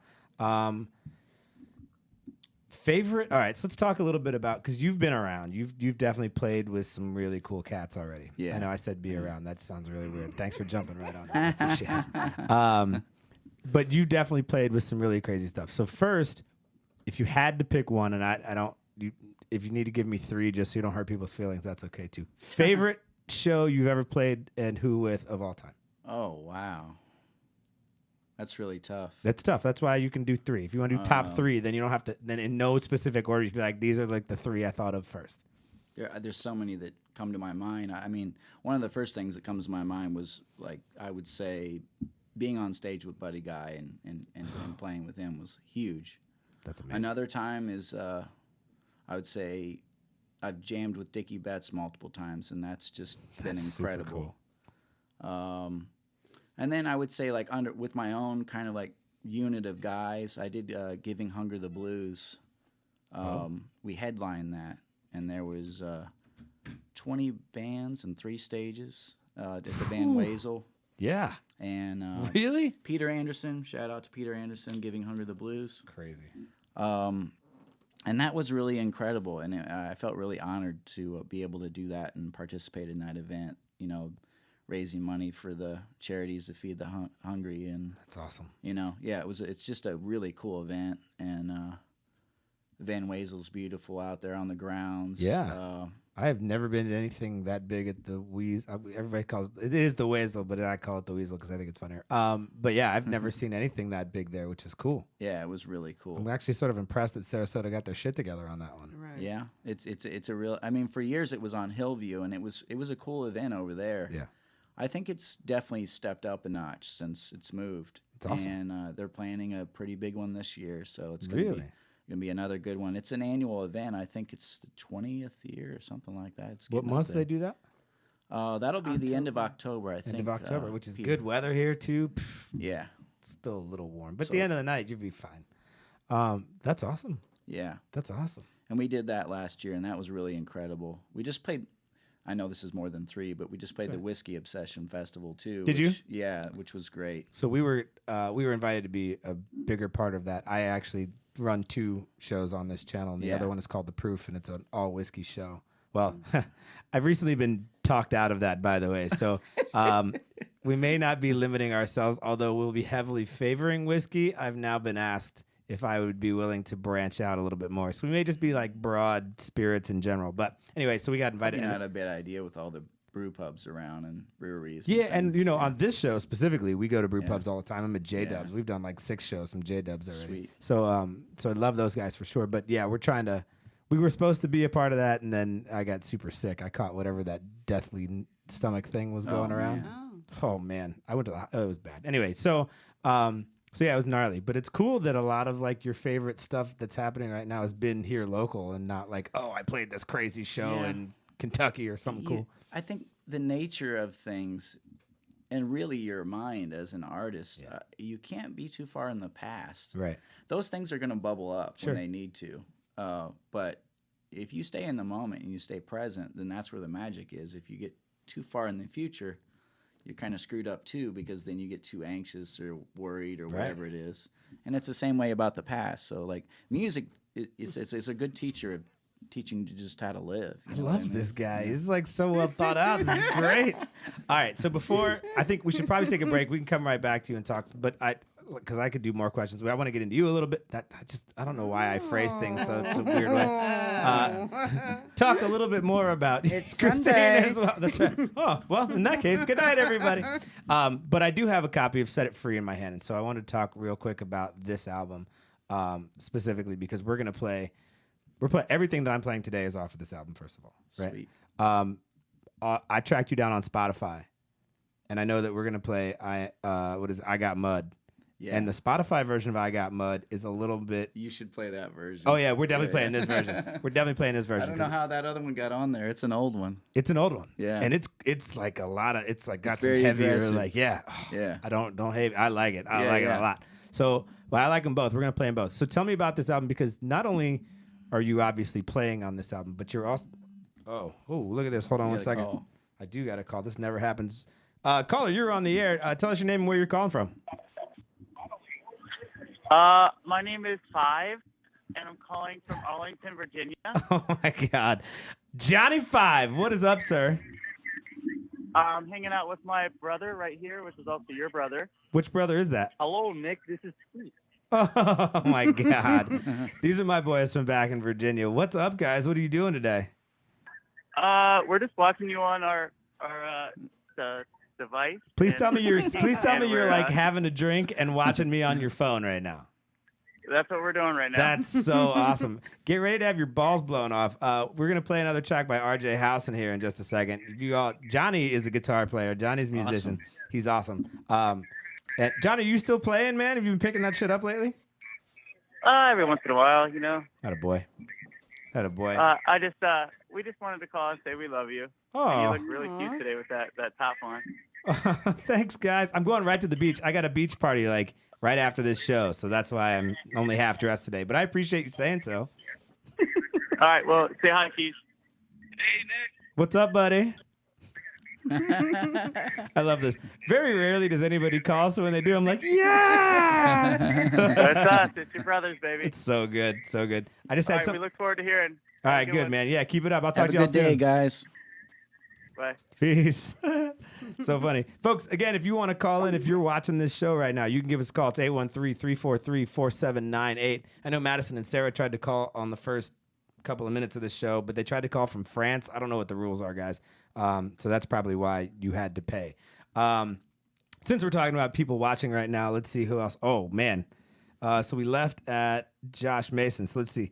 Favorite. All right, so let's talk a little bit about, because you've been around. You've definitely played with some really cool cats already. Yeah. I know I said be around. That sounds really weird. Thanks for jumping right on. I appreciate it. But you've definitely played with some really crazy stuff. So first, if you had to pick one, and I don't, if you need to give me three just so you don't hurt people's feelings, that's okay too. Favorite show you've ever played and who with of all time? Oh, wow. That's really tough. That's tough. That's why you can do three. If you want to do top three, then you don't have to, then in no specific order, you be like, these are like the three I thought of first. There's so many that come to my mind. I mean, one of the first things that comes to my mind was, like, I would say being on stage with Buddy Guy and playing with him was huge. That's amazing. Another time is, I would say, I've jammed with Dickie Betts multiple times, and that's just been incredible. Cool. And then I would say, like, with my own kind of like unit of guys, I did Giving Hunger the Blues. We headlined that, and there was 20 bands and 3 stages at the Van Wezel. Yeah. And really? Peter Anderson, shout out to Peter Anderson, Giving Hunger the Blues. Crazy. And that was really incredible, and I felt really honored to be able to do that and participate in that event, you know, raising money for the charities that feed the hungry. And that's awesome. You know, yeah, it's just a really cool event, and Van Wezel's beautiful out there on the grounds. Yeah. I have never been to anything that big at the Weasel. Everybody calls it is the Weasel, but I call it the Weasel because I think it's funnier. But yeah, I've never seen anything that big there, which is cool. Yeah, it was really cool. I'm actually sort of impressed that Sarasota got their shit together on that one. Right. Yeah, it's a real. I mean, for years it was on Hillview, and it was a cool event over there. Yeah. I think it's definitely stepped up a notch since it's moved. It's awesome. And they're planning a pretty big one this year, so it's going to be another good one. It's an annual event. I think it's the 20th year or something like that. It's what month do they do that? That'll be the end of October, I think. End of October, which is good weather here, too. Yeah. It's still a little warm. But at the end of the night, you'll be fine. That's awesome. Yeah. That's awesome. And we did that last year, and that was really incredible. We just played... I know this is more than 3, but we just played the Whiskey Obsession Festival too. Did you? Yeah, which was great. So we were invited to be a bigger part of that. I actually run 2 shows on this channel, and the other one is called The Proof, and it's an all whiskey show. Well, I've recently been talked out of that, by the way. So we may not be limiting ourselves, although we'll be heavily favoring whiskey. I've now been asked if I would be willing to branch out a little bit more. So we may just be like broad spirits in general. But anyway, so we got invited. Not a bad idea with all the brew pubs around and breweries. Yeah, and things. on this show specifically, we go to brew pubs all the time. I'm at J-Dubs. We've done like 6 shows from J-Dubs already. Sweet. So so I love those guys for sure. But yeah, we were supposed to be a part of that, and then I got super sick. I caught whatever that deathly stomach thing was going around. Oh man, I went to it was bad. Anyway, so yeah, it was gnarly, but it's cool that a lot of like your favorite stuff that's happening right now has been here local and not like, oh, I played this crazy show in Kentucky or something cool. I think the nature of things and really your mind as an artist, you can't be too far in the past. Right. Those things are going to bubble up when they need to. But if you stay in the moment and you stay present, then that's where the magic is. If you get too far in the future, you're kind of screwed up too, because then you get too anxious or worried or whatever it is. And it's the same way about the past. So like music, it's a good teacher of teaching you just how to live. I love this guy. He's like so well thought out. This is great. All right. So I think we should probably take a break. We can come right back to you and talk. But because I could do more questions. But I want to get into you a little bit. I don't know why I phrase things so it's a weird way. Talk a little bit more about Christine as well. That's right. Oh, well, in that case, good night, everybody. But I do have a copy of Set It Free in my hand. And so I want to talk real quick about this album specifically because we're playing everything that I'm playing today is off of this album, first of all. Right? Sweet. I tracked you down on Spotify. And I know that we're going to play I Got Mud. Yeah. And the Spotify version of I Got Mud is a little bit... You should play that version. Oh, yeah. We're definitely playing this version. We're definitely playing this version. I don't know how that other one got on there. It's an old one. It's an old one. Yeah. And it's like a lot of... It's like got some very heavier... aggressive. Like, yeah. I don't hate it. I like it. I like it a lot. So, well, I like them both. We're going to play them both. So tell me about this album because not only are you obviously playing on this album, but you're also... Oh, look at this. Hold on one second. Call. I do got a call. This never happens. Caller, you're on the air. Tell us your name and where you're calling from. My name is Five, and I'm calling from Arlington, Virginia. Oh, my God. Johnny Five, what is up, sir? I'm hanging out with my brother right here, which is also your brother. Which brother is that? Hello, Nick. This is Steve. Oh, my God. These are my boys from back in Virginia. What's up, guys? What are you doing today? We're just watching you on our device. Please tell me you're like having a drink and watching me on your phone right now. That's what we're doing right now. That's so awesome. Get ready to have your balls blown off. We're gonna play another track by RJ Howson here in just a second. Johnny is a guitar player. Johnny's a musician. Awesome. He's awesome. Johnny, are you still playing, man? Have you been picking that shit up lately? Every once in a while, you know. Attaboy. We just wanted to call and say we love you. Oh. And you look really cute today with that top on. Thanks, guys. I'm going right to the beach. I got a beach party like right after this show, so that's why I'm only half dressed today. But I appreciate you saying so. All right, well, say hi, Keith. Hey, Nick. What's up, buddy? I love this. Very rarely does anybody call, so when they do, I'm like, yeah! That's us. It's your brothers, baby. It's so good. So good. I just had some... We look forward to hearing. All right, good, man. Yeah, keep it up. I'll talk to you all soon. Have a good day, guys. Bye. Peace. So funny. Folks, again, if you want to call in, if you're watching this show right now, you can give us a call. It's 813-343-4798. I know Madison and Sarah tried to call on the first couple of minutes of this show, but they tried to call from France. I don't know what the rules are, guys. So that's probably why you had to pay. Since we're talking about people watching right now, let's see who else. Oh, man. So we left at Josh Mason. So let's see.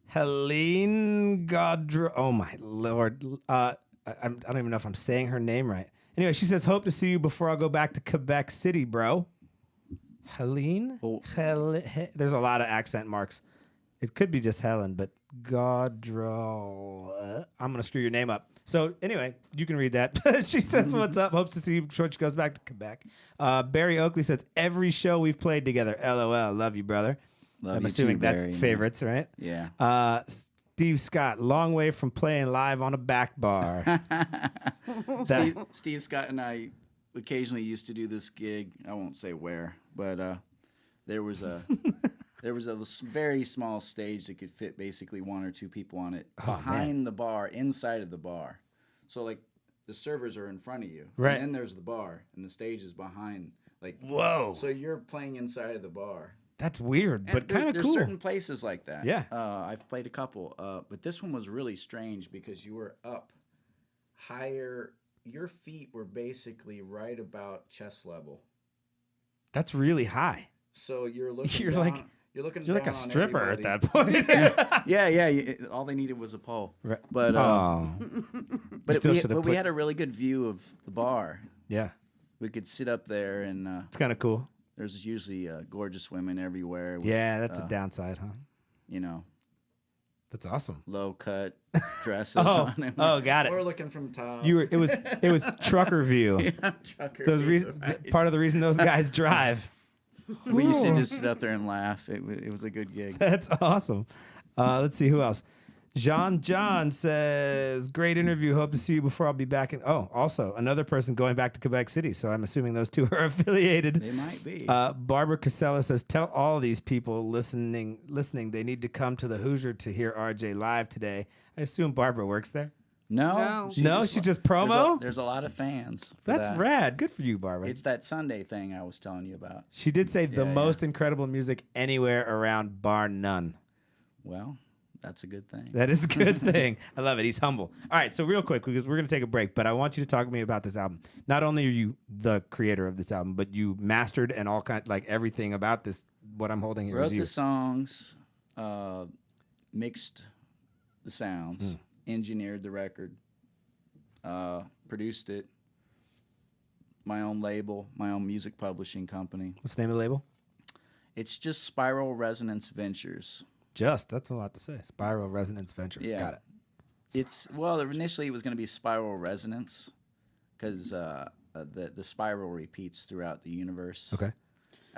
Helene Godra. Oh, my Lord. I don't even know if I'm saying her name right. Anyway, she says, hope to see you before I go back to Quebec City, bro. Helene? Oh. There's a lot of accent marks. It could be just Helen, but Godro. I'm going to screw your name up. So anyway, you can read that. She says, what's up? Hopes to see you before she goes back to Quebec. Barry Oakley says, every show we've played together. LOL. Love you, brother. Love I'm you assuming too, that's Barry. favorites, right? Yeah. Steve Scott, long way from playing live on a back bar. Steve Scott and I occasionally used to do this gig. I won't say where, but there was a very small stage that could fit basically one or two people on it behind the bar, inside of the bar. So like the servers are in front of you, right? And then there's the bar, and the stage is behind. Like whoa! So you're playing inside of the bar. That's weird, And but kind of there's cool. certain places like that. Yeah. I've played a couple, but this one was really strange because you were up higher. Your feet were basically right about chest level. That's really high. So you're looking. You're down, like you're looking. You're like down a on stripper everybody. at that point. Yeah. All they needed was a pole. Right. But Oh. but still we, should've but we put- had a really good view of the bar. Yeah. We could sit up there, and It's kind of cool. there's usually gorgeous women everywhere. With, Yeah, that's a downside, huh? You know, That's awesome. low cut dresses Oh, on. And oh, got it. We're looking from top. It was trucker view. Yeah, trucker Those view, right. part of the reason those guys drive. We used to just sit up there and laugh. It was a good gig. That's awesome. Let's see who else. John says, great interview. Hope to see you before I'll be back. Also another person going back to Quebec City. So I'm assuming those two are affiliated. They might be. Barbara Casella says, tell all these people listening they need to come to the Hoosier to hear RJ live today. I assume Barbara works there. No. No, she just promo? There's a lot of fans. For That's that. rad. Good for you, Barbara. It's that Sunday thing I was telling you about. She did say the Yeah, most incredible music anywhere around, bar none. Well, that's a good thing. That is a good thing. I love it. He's humble. All right, so real quick, because we're going to take a break, but I want you to talk to me about this album. Not only are you the creator of this album, but you mastered and all kind, like everything about this. What I'm holding here is Wrote you. the songs, mixed the sounds, engineered the record, produced it. My own label, my own music publishing company. What's the name of the label? It's just Spiral Resonance Ventures. That's a lot to say. Spiral Resonance Ventures. Yeah. Got it. It's initially it was going to be Spiral Resonance because the spiral repeats throughout the universe. Okay.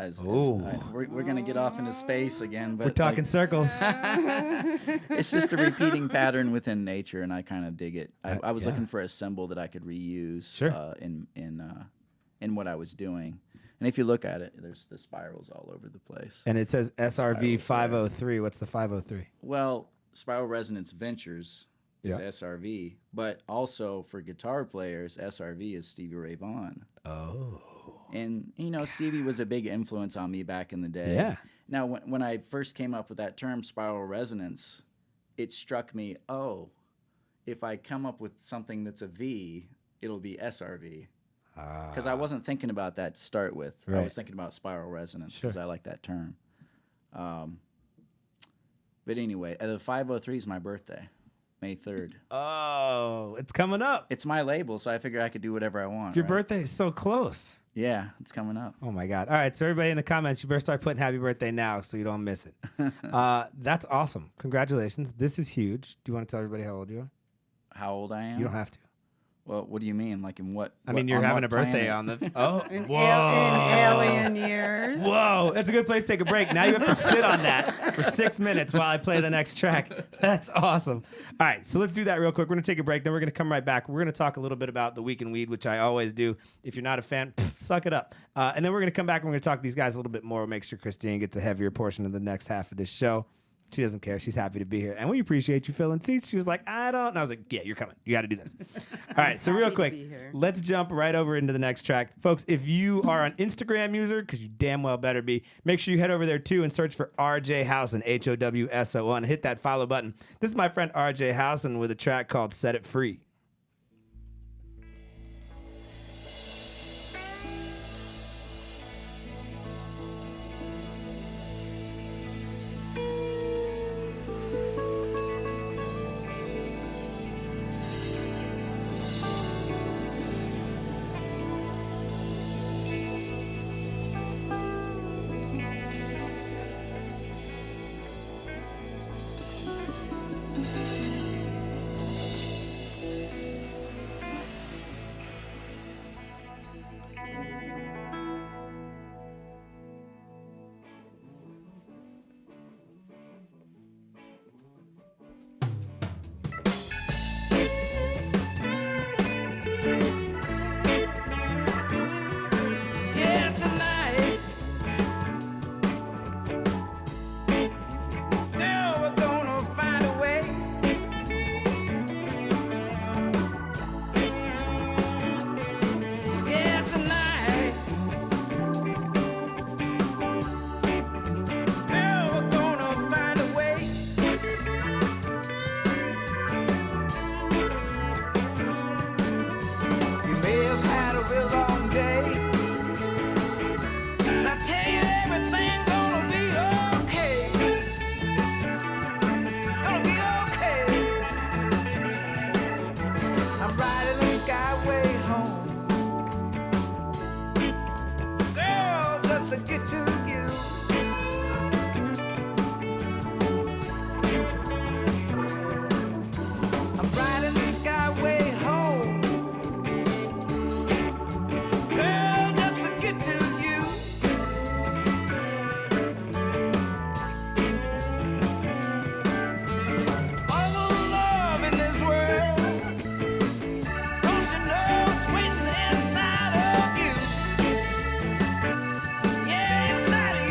We're going to get off into space again, but We're talking circles. it's just a repeating pattern within nature, and I kind of dig it. I was yeah. looking for a symbol that I could reuse Sure. in what I was doing. And if you look at it, there's the spirals all over the place. And it says SRV Spirals 503. What's the 503? Well, Spiral Resonance Ventures is Yeah. SRV, but also for guitar players, SRV is Stevie Ray Vaughan. Oh. And, Stevie was a big influence on me back in the day. Yeah. Now, when I first came up with that term, spiral resonance, it struck me, if I come up with something that's a V, it'll be SRV. Because I wasn't thinking about that to start with. Right. I was thinking about spiral resonance because I like that term. But anyway, the 503 is my birthday, May 3rd. Oh, it's coming up. It's my label, so I figure I could do whatever I want. Your right? birthday is so close. Yeah, it's coming up. Oh, my God. All right, so everybody in the comments, you better start putting happy birthday now so you don't miss it. That's awesome. Congratulations. This is huge. Do you want to tell everybody how old you are? How old I am? You don't have to. Well, what do you mean? Like in what? I mean, you're having a birthday planet? on the... Oh, In whoa. alien years. Whoa, that's a good place to take a break. Now you have to sit on that for 6 minutes while I play the next track. That's awesome. All right, so let's do that real quick. We're going to take a break, then we're going to come right back. We're going to talk a little bit about the Week in Weed, which I always do. If you're not a fan, suck it up. And then we're going to come back and we're going to talk to these guys a little bit more. Make sure Christine gets a heavier portion of the next half of this show. She doesn't care. She's happy to be here. And we appreciate you filling seats. She was like, I don't. And I was like, yeah, you're coming. You got to do this. All right. So real Happy to quick, be here. let's jump right over into the next track. Folks, if you are an Instagram user, because you damn well better be, make sure you head over there too and search for RJ Howson, HOWSON, and hit that follow button. This is my friend RJ Howson with a track called Set It Free. just to get to you. I'm riding the skyway home, girl, just to get to you. All the love in this world, don't you know it's waiting inside of you? Yeah, inside of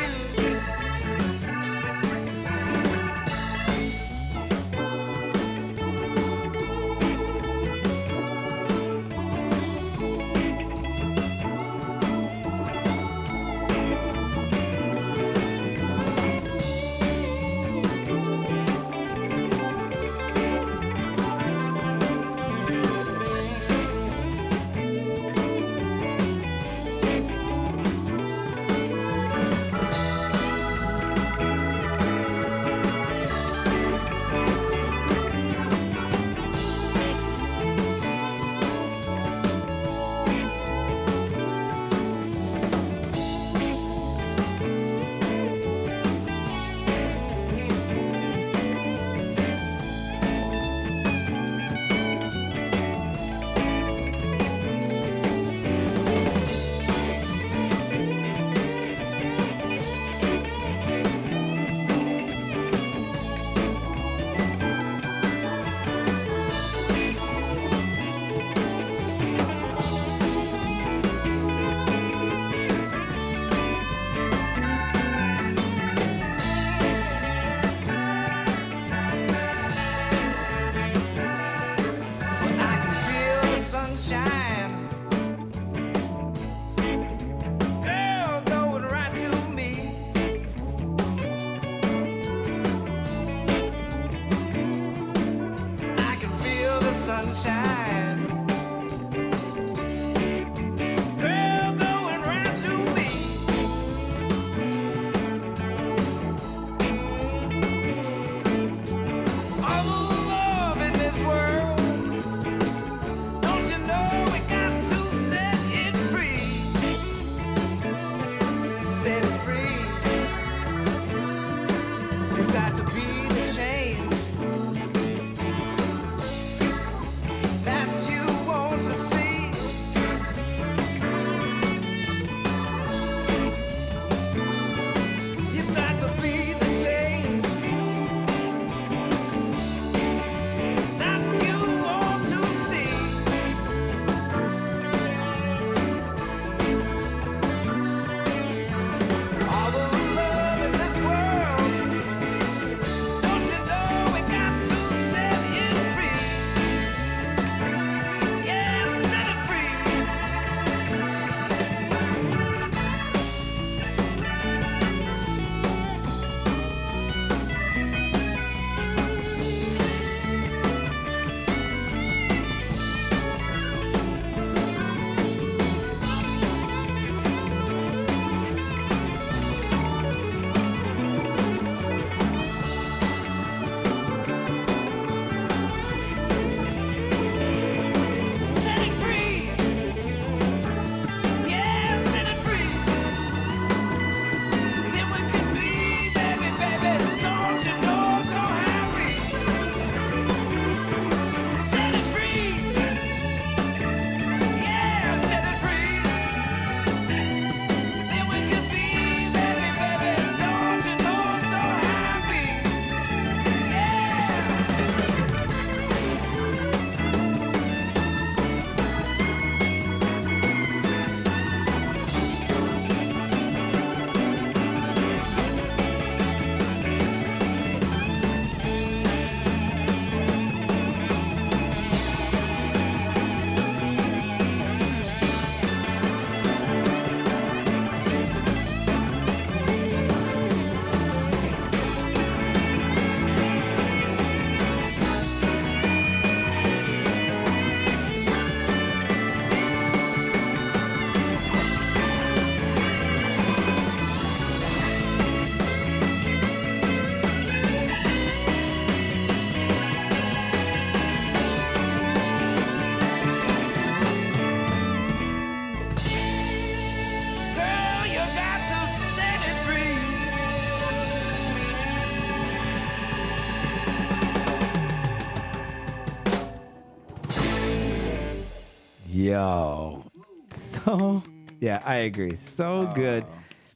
Yo. So, yeah, I agree. So good.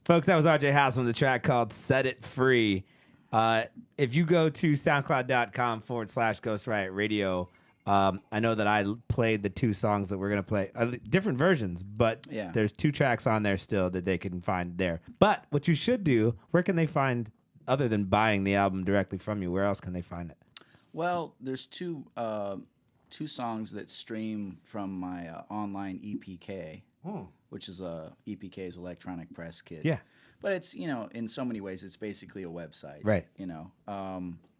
Folks, that was RJ Howson with the track called Set It Free. If you go to soundcloud.com/Ghost Riot Radio, I know that I played the 2 songs that we're going to play, different versions, but there's 2 tracks on there still that they can find there. But what you should do, where can they find, other than buying the album directly from you, where else can they find it? Well, there's two songs that stream from my online EPK, which is EPK's electronic press kit. Yeah. But it's, in so many ways, it's basically a website. Right.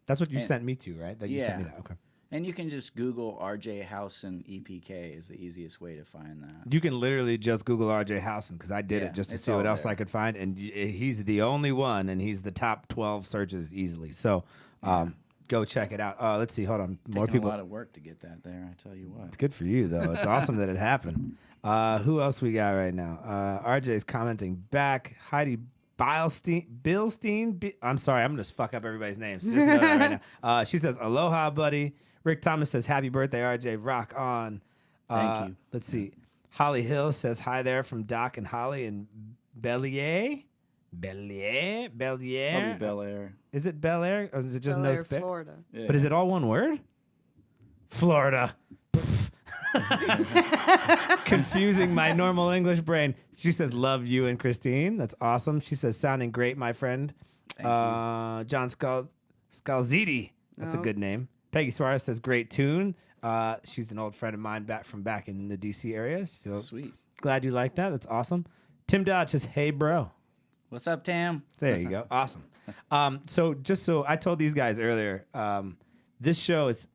That's what you sent me to, right? That you sent me that. Okay. And you can just Google RJ Howson EPK is the easiest way to find that. You can literally just Google RJ Howson, because I did it just to see what else I could find, and he's the only one, and he's the top 12 searches easily. So go check it out. Let's see. Hold on. More people. A lot of work to get that there, I tell you what. It's good for you, though. It's awesome that it happened. Who else we got right now? RJ's commenting back. Heidi Bilstein. I'm sorry. I'm going to fuck up everybody's names. Just know that right now. She says, aloha, buddy. Rick Thomas says, happy birthday, RJ. Rock on. Thank you. Let's see. Holly Hill says, hi there from Doc and Holly in Bellier. Probably Bel Air. Is it Bel Air? Or is it just Bel no Air, spec? Florida. Yeah. But is it all one word? Florida. Confusing my normal English brain. She says, love you and Christine. That's awesome. She says, sounding great, my friend. Thank you. John Scalziti. That's a good name. Peggy Suarez says, great tune. She's an old friend of mine back in the D.C. area. So Sweet. Glad you like that. That's awesome. Tim Dodge says, hey, bro. What's up, Tam? There you go. Awesome. So I told these guys earlier, this show is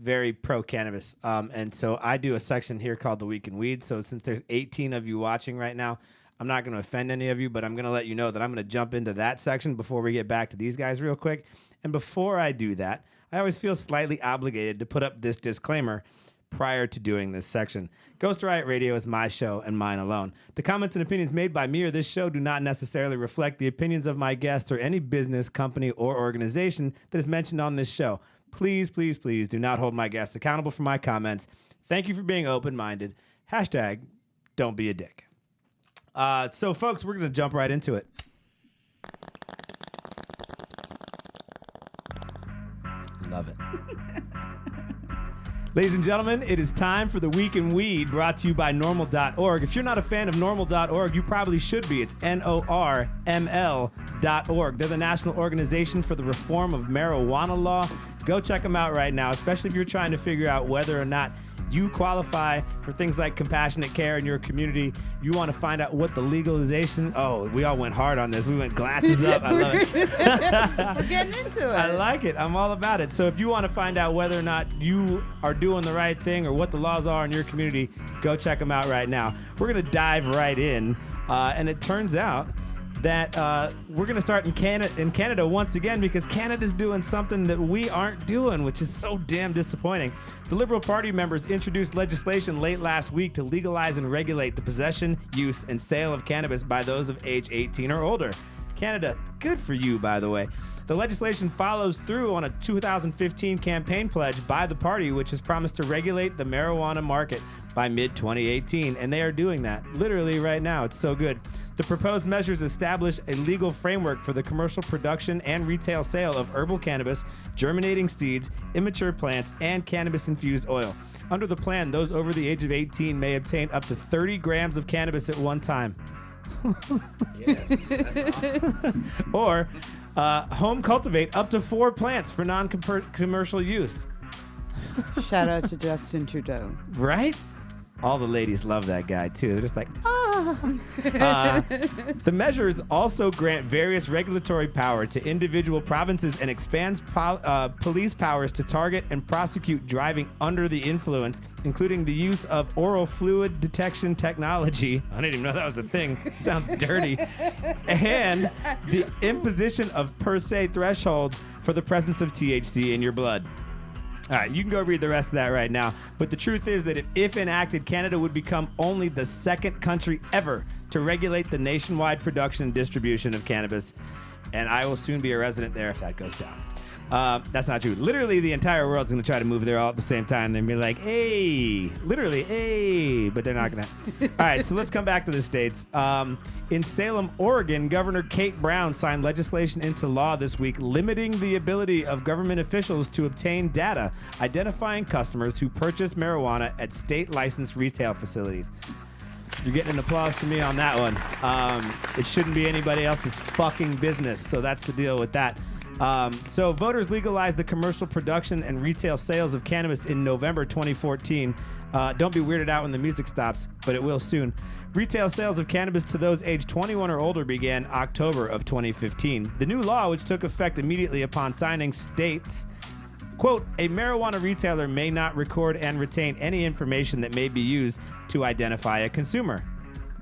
very pro-cannabis. And so I do a section here called The Week in Weed. So since there's 18 of you watching right now, I'm not going to offend any of you, but I'm going to let you know that I'm going to jump into that section before we get back to these guys real quick. And before I do that, I always feel slightly obligated to put up this disclaimer prior to doing this section. Ghost Riot Radio is my show and mine alone. The comments and opinions made by me or this show do not necessarily reflect the opinions of my guests or any business, company, or organization that is mentioned on this show. Please, please, please do not hold my guests accountable for my comments. Thank you for being open-minded. # don't be a dick. So, folks, we're going to jump right into it. Love it. Ladies and gentlemen, it is time for the Week in Weed, brought to you by normal.org. If you're not a fan of normal.org, you probably should be. It's NORML.org. They're the National Organization for the Reform of Marijuana Law. Go check them out right now, especially if you're trying to figure out whether or not you qualify for things like compassionate care in your community. You want to find out what the legalization... Oh, we all went hard on this. We went glasses up. I love it. We're getting into it. I like it. I'm all about it. So if you want to find out whether or not you are doing the right thing or what the laws are in your community, go check them out right now. We're going to dive right in. And it turns out that we're going to start in Canada once again, because Canada's doing something that we aren't doing, which is so damn disappointing. The Liberal Party members introduced legislation late last week to legalize and regulate the possession, use, and sale of cannabis by those of age 18 or older. Canada, good for you, by the way. The legislation follows through on a 2015 campaign pledge by the party, which has promised to regulate the marijuana market by mid-2018, and they are doing that literally right now. It's so good. The proposed measures establish a legal framework for the commercial production and retail sale of herbal cannabis, germinating seeds, immature plants, and cannabis-infused oil. Under the plan, those over the age of 18 may obtain up to 30 grams of cannabis at one time. Yes, that's awesome. Or home cultivate up to 4 plants for non-commercial use. Shout out to Justin Trudeau. Right? All the ladies love that guy, too. They're just like, the measures also grant various regulatory power to individual provinces and expands police powers to target and prosecute driving under the influence, including the use of oral fluid detection technology. I didn't even know that was a thing. Sounds dirty. And the imposition of per se thresholds for the presence of THC in your blood. All right, you can go read the rest of that right now. But the truth is that if enacted, Canada would become only the second country ever to regulate the nationwide production and distribution of cannabis. And I will soon be a resident there if that goes down. That's not true. Literally, the entire world's going to try to move there all at the same time. They'll be like, hey, literally, hey, but they're not going to. All right, so let's come back to the states. In Salem, Oregon, Governor Kate Brown signed legislation into law this week limiting the ability of government officials to obtain data identifying customers who purchase marijuana at state-licensed retail facilities. You're getting an applause from me on that one. It shouldn't be anybody else's fucking business, so that's the deal with that. So voters legalized the commercial production and retail sales of cannabis in November 2014. Don't be weirded out when the music stops, but it will soon. Retail sales of cannabis to those aged 21 or older began October of 2015. The new law, which took effect immediately upon signing, states, quote, a marijuana retailer may not record and retain any information that may be used to identify a consumer.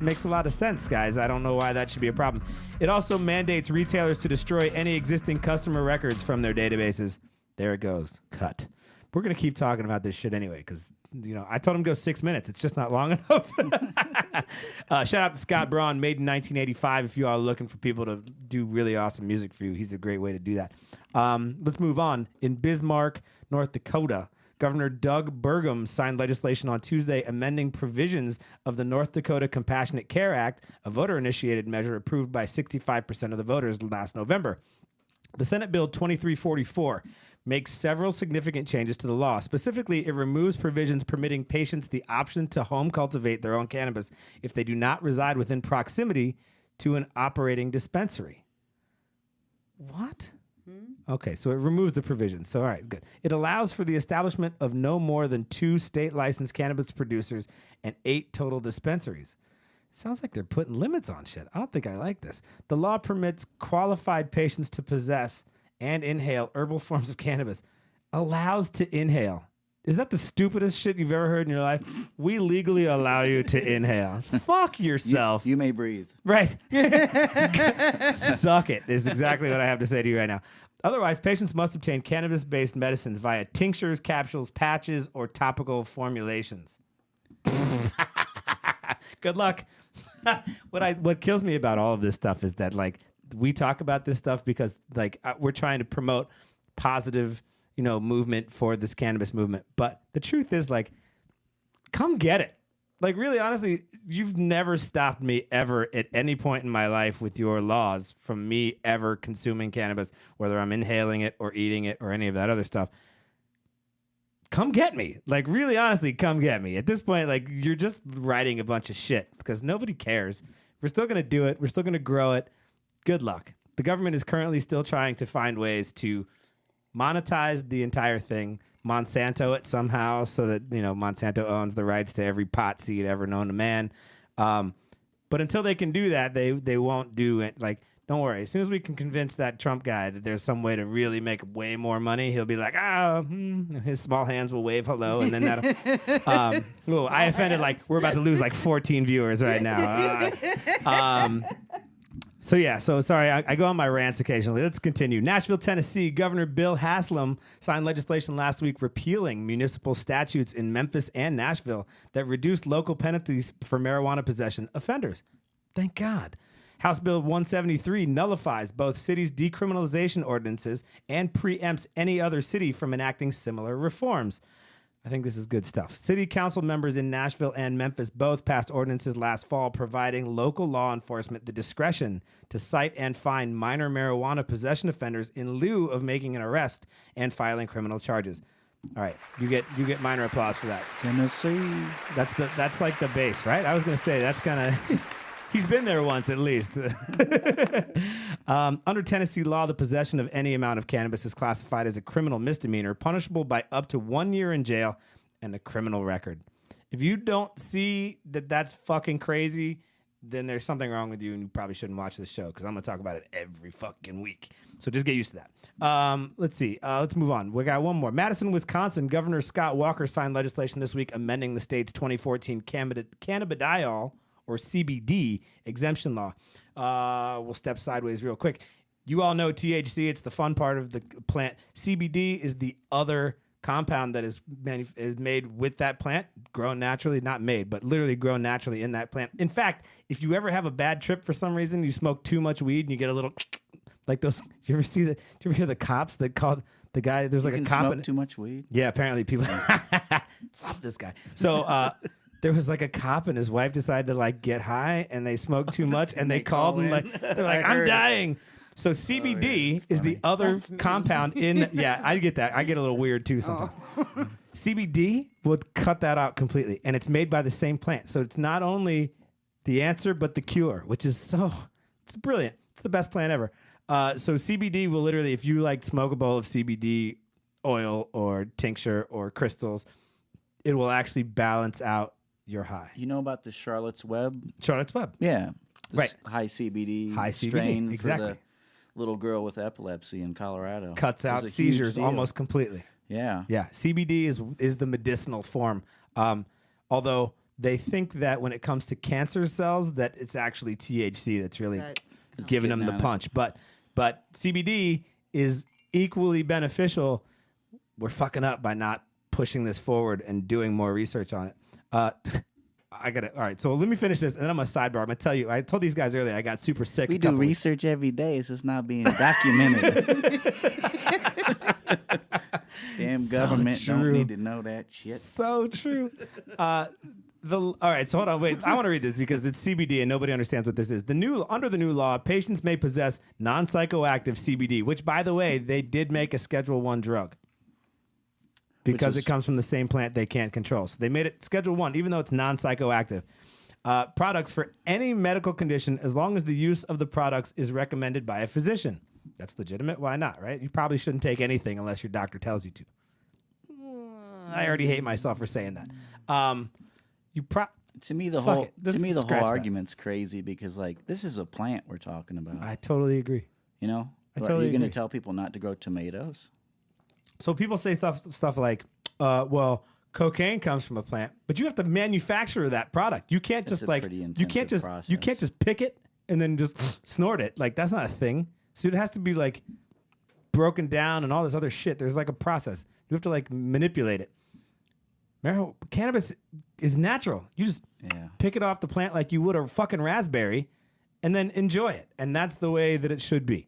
Makes a lot of sense, guys. I don't know why that should be a problem. It also mandates retailers to destroy any existing customer records from their databases. There it goes. Cut. We're going to keep talking about this shit anyway because, I told him to go 6 minutes. It's just not long enough. Shout out to Scott Braun, made in 1985. If you are looking for people to do really awesome music for you, he's a great way to do that. Let's move on. In Bismarck, North Dakota, Governor Doug Burgum signed legislation on Tuesday amending provisions of the North Dakota Compassionate Care Act, a voter-initiated measure approved by 65% of the voters last November. The Senate Bill 2344 makes several significant changes to the law. Specifically, it removes provisions permitting patients the option to home cultivate their own cannabis if they do not reside within proximity to an operating dispensary. What? Okay, so it removes the provisions. So, all right, good. It allows for the establishment of no more than 2 state-licensed cannabis producers and 8 total dispensaries. Sounds like they're putting limits on shit. I don't think I like this. The law permits qualified patients to possess and inhale herbal forms of cannabis. Allows to inhale. Is that the stupidest shit you've ever heard in your life? We legally allow you to inhale. Fuck yourself. You may breathe. Right. Suck it is exactly what I have to say to you right now. Otherwise, patients must obtain cannabis-based medicines via tinctures, capsules, patches, or topical formulations. Good luck. What kills me about all of this stuff is that, like, we talk about this stuff because, like, we're trying to promote positive, movement for this cannabis movement. But the truth is, like, come get it. Like, really, honestly, you've never stopped me ever at any point in my life with your laws from me ever consuming cannabis, whether I'm inhaling it or eating it or any of that other stuff. Come get me. Like, really, honestly, come get me. At this point, like, you're just writing a bunch of shit because nobody cares. We're still going to do it. We're still going to grow it. Good luck. The government is currently still trying to find ways to monetize the entire thing, Monsanto it somehow so that, Monsanto owns the rights to every pot seed ever known to man. But until they can do that, they won't do it. Like, don't worry. As soon as we can convince that Trump guy that there's some way to really make way more money, he'll be like, his small hands will wave hello, and then that'll... I offended, like, we're about to lose, like, 14 viewers right now. So sorry, I go on my rants occasionally. Let's continue. Nashville, Tennessee, Governor Bill Haslam signed legislation last week repealing municipal statutes in Memphis and Nashville that reduced local penalties for marijuana possession offenders. Thank God. House Bill 173 nullifies both cities' decriminalization ordinances and preempts any other city from enacting similar reforms. I think this is good stuff. City council members in Nashville and Memphis both passed ordinances last fall providing local law enforcement the discretion to cite and fine minor marijuana possession offenders in lieu of making an arrest and filing criminal charges. All right, you get minor applause for that. Tennessee. That's like the base, right? I was going to say that's kind of... He's been there once, at least. Under Tennessee law, the possession of any amount of cannabis is classified as a criminal misdemeanor, punishable by up to 1 year in jail and a criminal record. If you don't see that that's fucking crazy, then there's something wrong with you, and you probably shouldn't watch this show, because I'm going to talk about it every fucking week. So just get used to that. Let's see. Let's move on. We got one more. Madison, Wisconsin, Governor Scott Walker signed legislation this week amending the state's 2014 cannabidiol, or CBD, exemption law. We'll step sideways real quick. You all know THC. It's the fun part of the plant. CBD is the other compound that is made with that plant, grown naturally, not made, but literally grown naturally in that plant. In fact, if you ever have a bad trip for some reason, you smoke too much weed and you get a little Like those. Do you ever hear the cops that called the guy? There's like You a can cop. smoke too much weed. Yeah, apparently people love this guy. So there was like a cop and his wife decided to like get high and they smoked too much and they called and like they're like, I'm dying. So CBD is the other compound in. Yeah, I get that. I get a little weird too sometimes. CBD would cut that out completely, and it's made by the same plant. So it's not only the answer but the cure, which is it's brilliant. It's the best plant ever. So CBD will literally, if you like smoke a bowl of CBD oil or tincture or crystals, it will actually balance out your high. You know about the Charlotte's Web? Charlotte's Web. Yeah. Right. High CBD High CBD, strain exactly. for the little girl with epilepsy in Colorado. Cuts It was out a huge seizures deal. almost completely. Yeah. Yeah. CBD is the medicinal form. Although they think that when it comes to cancer cells, that it's actually THC that's really giving them the getting on it. punch. But CBD is equally beneficial. We're fucking up by not pushing this forward and doing more research on it. I got it. All right. So let me finish this, and then I'm a sidebar. I'm gonna tell you. I told these guys earlier I got super sick. We do research every day. It's just not being documented. Damn government don't need to know that shit. So true. All right, so hold on, wait. I want to read this because it's CBD and nobody understands what this is. Under the new law, patients may possess non-psychoactive CBD, which, by the way, they did make a Schedule 1 drug because it comes from the same plant they can't control. So they made it Schedule 1, even though it's non-psychoactive. Products for any medical condition, as long as the use of the products is recommended by a physician. That's legitimate. Why not, right? You probably shouldn't take anything unless your doctor tells you to. I already hate myself for saying that. To me, the whole argument's crazy because, like, this is a plant we're talking about. I totally agree. You know, totally are you going to agree. tell people not to grow tomatoes? So people say stuff like, well, cocaine comes from a plant, but you have to manufacture that product. You can't It's just a like pretty you can't just intensive you can't process. just pick it and then just snort it. Like that's not a thing. So it has to be like broken down and all this other shit. There's like a process. You have to like manipulate it. Cannabis is natural. You just pick it off the plant like you would a fucking raspberry and then enjoy it. And that's the way that it should be.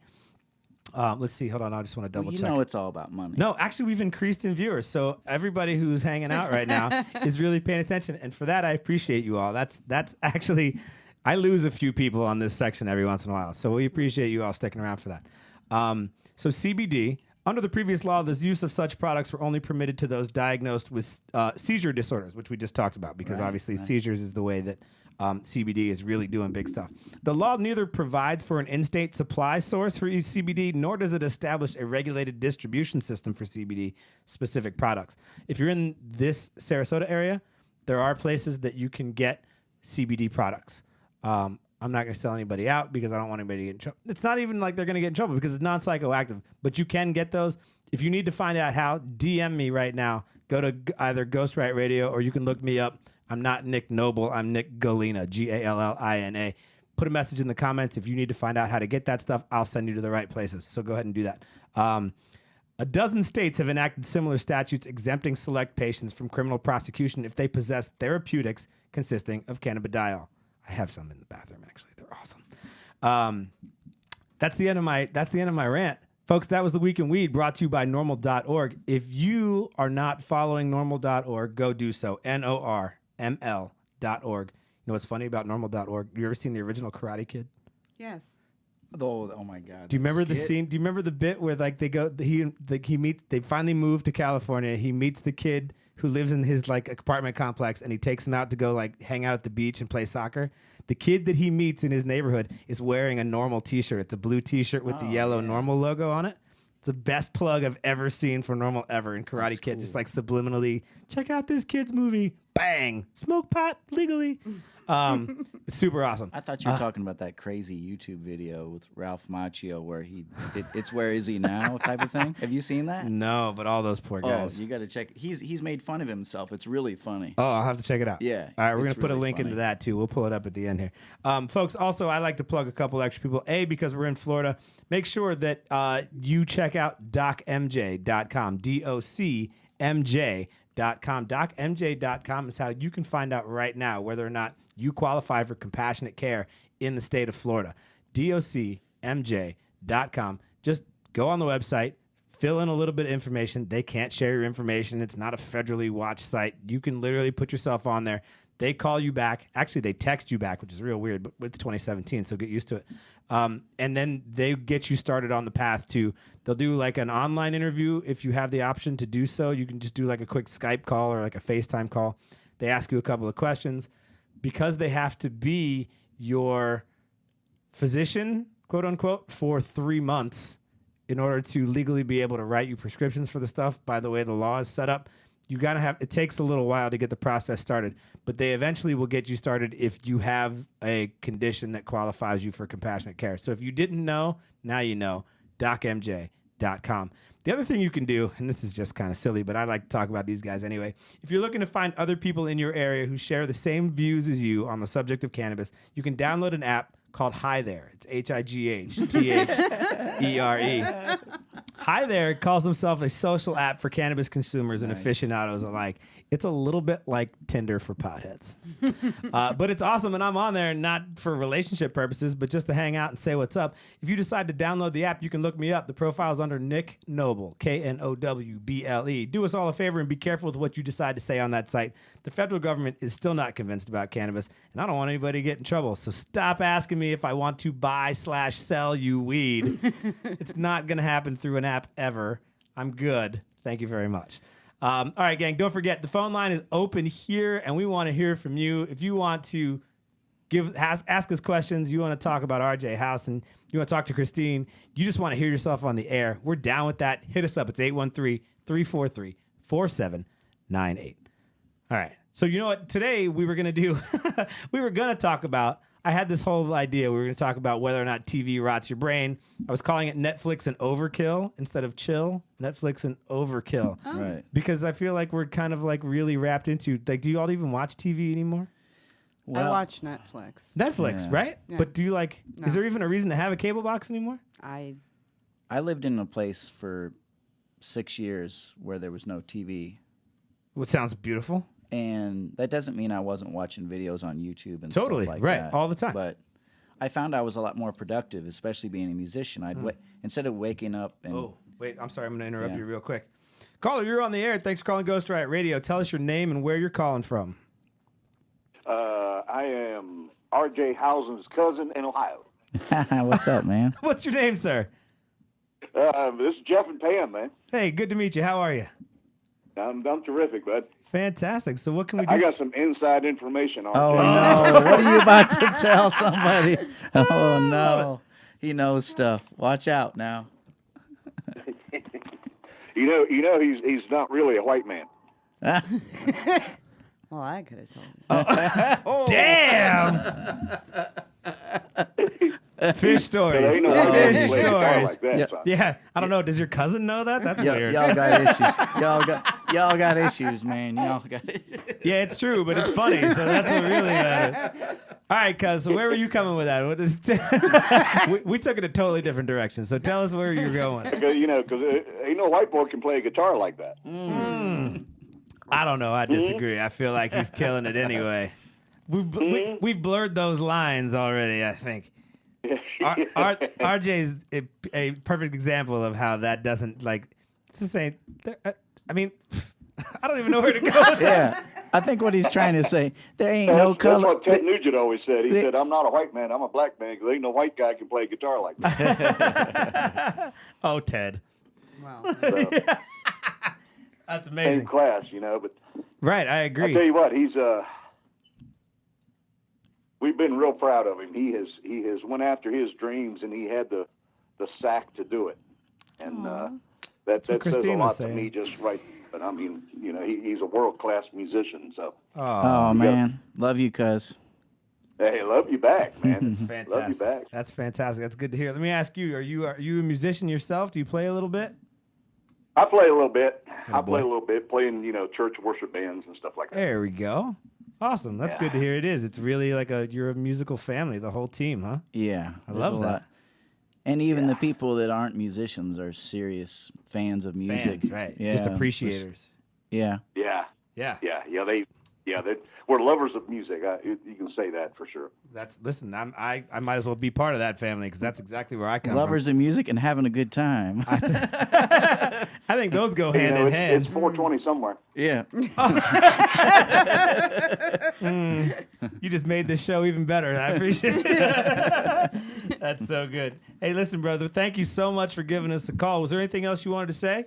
Let's see. Hold on. I just want to double check. You know it's all about money. No, actually, we've increased in viewers. So everybody who's hanging out right now is really paying attention. And for that, I appreciate you all. That's actually, I lose a few people on this section every once in a while. So we appreciate you all sticking around for that. So CBD, under the previous law, the use of such products were only permitted to those diagnosed with seizure disorders, which we just talked about, because obviously seizures is the way that CBD is really doing big stuff. The law neither provides for an in-state supply source for CBD, nor does it establish a regulated distribution system for CBD-specific products. If you're in this Sarasota area, there are places that you can get CBD products. I'm not going to sell anybody out because I don't want anybody to get in trouble. It's not even like they're going to get in trouble because it's non-psychoactive, but you can get those. If you need to find out how, DM me right now. Go to either Ghost Riot Radio or you can look me up. I'm not Nick Noble. I'm Nick Galina, Gallina. Put a message in the comments. If you need to find out how to get that stuff, I'll send you to the right places. So go ahead and do that. A dozen states have enacted similar statutes exempting select patients from criminal prosecution if they possess therapeutics consisting of cannabidiol. I have some in the bathroom, actually. They're awesome. That's the end of my rant. Folks, that was The Week in Weed, brought to you by normal.org. If you are not following normal.org, go do so. NORML.org. You know what's funny about normal.org? You ever seen the original Karate Kid? Yes. Oh my God. Do you remember the scene? Do you remember the bit where like they finally move to California. He meets the kid who lives in his like apartment complex and he takes him out to go like hang out at the beach and play soccer. The kid that he meets in his neighborhood is wearing a Normal t-shirt. It's a blue t-shirt with the yellow Normal logo on it. It's the best plug I've ever seen for Normal ever in Karate Kid. Cool. Just like subliminally, check out this kid's movie. Bang! Smoke pot legally. It's super awesome. I thought you were talking about that crazy YouTube video with Ralph Macchio where it's Where Is He Now type of thing. Have you seen that? No, but all those poor guys. Oh, you got to check. He's made fun of himself. It's really funny. Oh, I'll have to check it out. Yeah. All right, we're going to put a really link funny. into that too. We'll pull it up at the end here. Folks, also, I like to plug a couple extra people. Because we're in Florida, make sure that you check out docmj.com, DOCMJ.com. DocMJ.com is how you can find out right now whether or not you qualify for compassionate care in the state of Florida. DOCMJ.com. gettin.com. Just go on the website, fill in a little bit of information. They can't share your information. It's not a federally watched site. You can literally put yourself on there. They call you back. Actually, they text you back, which is real weird, but it's 2017, so get used to it. And then they get you started on the path to, they'll do like an online interview if you have the option to do so. You can just do like a quick Skype call or like a FaceTime call. They ask you a couple of questions. Because they have to be your physician, quote unquote, for 3 months in order to legally be able to write you prescriptions for the stuff, by the way the law is set up. You gotta have, it takes a little while to get the process started, but they eventually will get you started if you have a condition that qualifies you for compassionate care. So if you didn't know, now you know, docmj.com. The other thing you can do, and this is just kind of silly, but I like to talk about these guys anyway. If you're looking to find other people in your area who share the same views as you on the subject of cannabis, you can download an app called Hi There. It's HIGHTHERE. Hi There calls himself a social app for cannabis consumers and aficionados alike. It's a little bit like Tinder for potheads. But it's awesome, and I'm on there not for relationship purposes, but just to hang out and say what's up. If you decide to download the app, you can look me up. The profile's under Nick Noble, KNOWBLE. Do us all a favor and be careful with what you decide to say on that site. The federal government is still not convinced about cannabis, and I don't want anybody to get in trouble, so stop asking me if I want to buy/sell you weed. It's not going to happen through an app ever. I'm good. Thank you very much. All right, gang, don't forget, the phone line is open here, and we want to hear from you. If you want to ask us questions, you want to talk about RJ Howson, you want to talk to Christine, you just want to hear yourself on the air, we're down with that. Hit us up. It's 813-343-4798. All right. So you know what? Today we were going to do, we were going to talk about, I had this whole idea. We were going to talk about whether or not TV rots your brain. I was calling it Netflix and overkill instead of chill. Netflix and overkill. Oh. Right. Because I feel like we're kind of like really wrapped into, like, do you all even watch TV anymore? I watch Netflix. Netflix, right? Yeah. But do you like, No. is there even a reason to have a cable box anymore? I lived in a place for 6 years where there was no TV. Which sounds beautiful. And that doesn't mean I wasn't watching videos on YouTube and Totally, stuff like right, that. all the time. But I found I was a lot more productive, especially being a musician. Instead of waking up and... Oh, wait, I'm sorry. I'm going to interrupt Yeah. you real quick. Caller, you're on the air. Thanks for calling Ghost Riot Radio. Tell us your name and where you're calling from. I am RJ Howson's cousin in Ohio. What's up, man? What's your name, sir? This is Jeff and Pam, man. Hey, good to meet you. How are you? I'm terrific, bud. Fantastic. So what can we do? I got some inside information on Oh, you. no. What are you about to tell somebody? Oh, no. He knows stuff. Watch out now. You know, he's not really a white man. Well, I could have told you. Damn! Fish stories. There ain't no white man Fish who plays guitar stories. like that, son. Yeah, I don't know. Does your cousin know that? That's weird. Y'all got issues. Y'all got issues, man. Y'all got Yeah, it's true, but it's funny, so that's what really matters. All right, cuz, so where were you coming with that? What is we took it a totally different direction, so tell us where you're going. Because ain't no white boy can play a guitar like that. I don't know. I disagree. I feel like he's killing it anyway. We've blurred those lines already, I think. RJ's a perfect example of how that doesn't, like, it's the same. I mean, I don't even know where to go with that. Yeah. I think what he's trying to say, there ain't That's no color. what Ted Nugent always said. He said, I'm not a white man, I'm a black man, because ain't no white guy can play a guitar like that. Oh, Ted. Wow. So, That's amazing. same class, but Right, I agree. I'll tell you what, he's we've been real proud of him. He has went after his dreams, and he had the sack to do it. And that says a Christine was lot to saying. me just right. But I mean, he's a world-class musician. So Oh, man. Love you, cuz. hey, love you back, man. That's fantastic. Love you back. That's fantastic. That's good to hear. Let me ask you: Are you a musician yourself? Do you play a little bit? I play a little bit. Oh, I play boy. a little bit, playing church worship bands and stuff like that. There we go. Awesome. That's good to hear. It is. It's really like you're a musical family, the whole team, huh? Yeah. I there's love a that. lot. And even the people that aren't musicians are serious fans of music. Fans, right? Yeah. Just appreciators. Yeah. Yeah. Yeah. Yeah. Yeah, we're lovers of music. You can say that for sure. Listen. I might as well be part of that family because that's exactly where I come Lovers of music and having a good time. I think those go hand in hand. It's 420 somewhere. Yeah. You just made this show even better. I appreciate it. That's so good. Hey, listen, brother. Thank you so much for giving us a call. Was there anything else you wanted to say?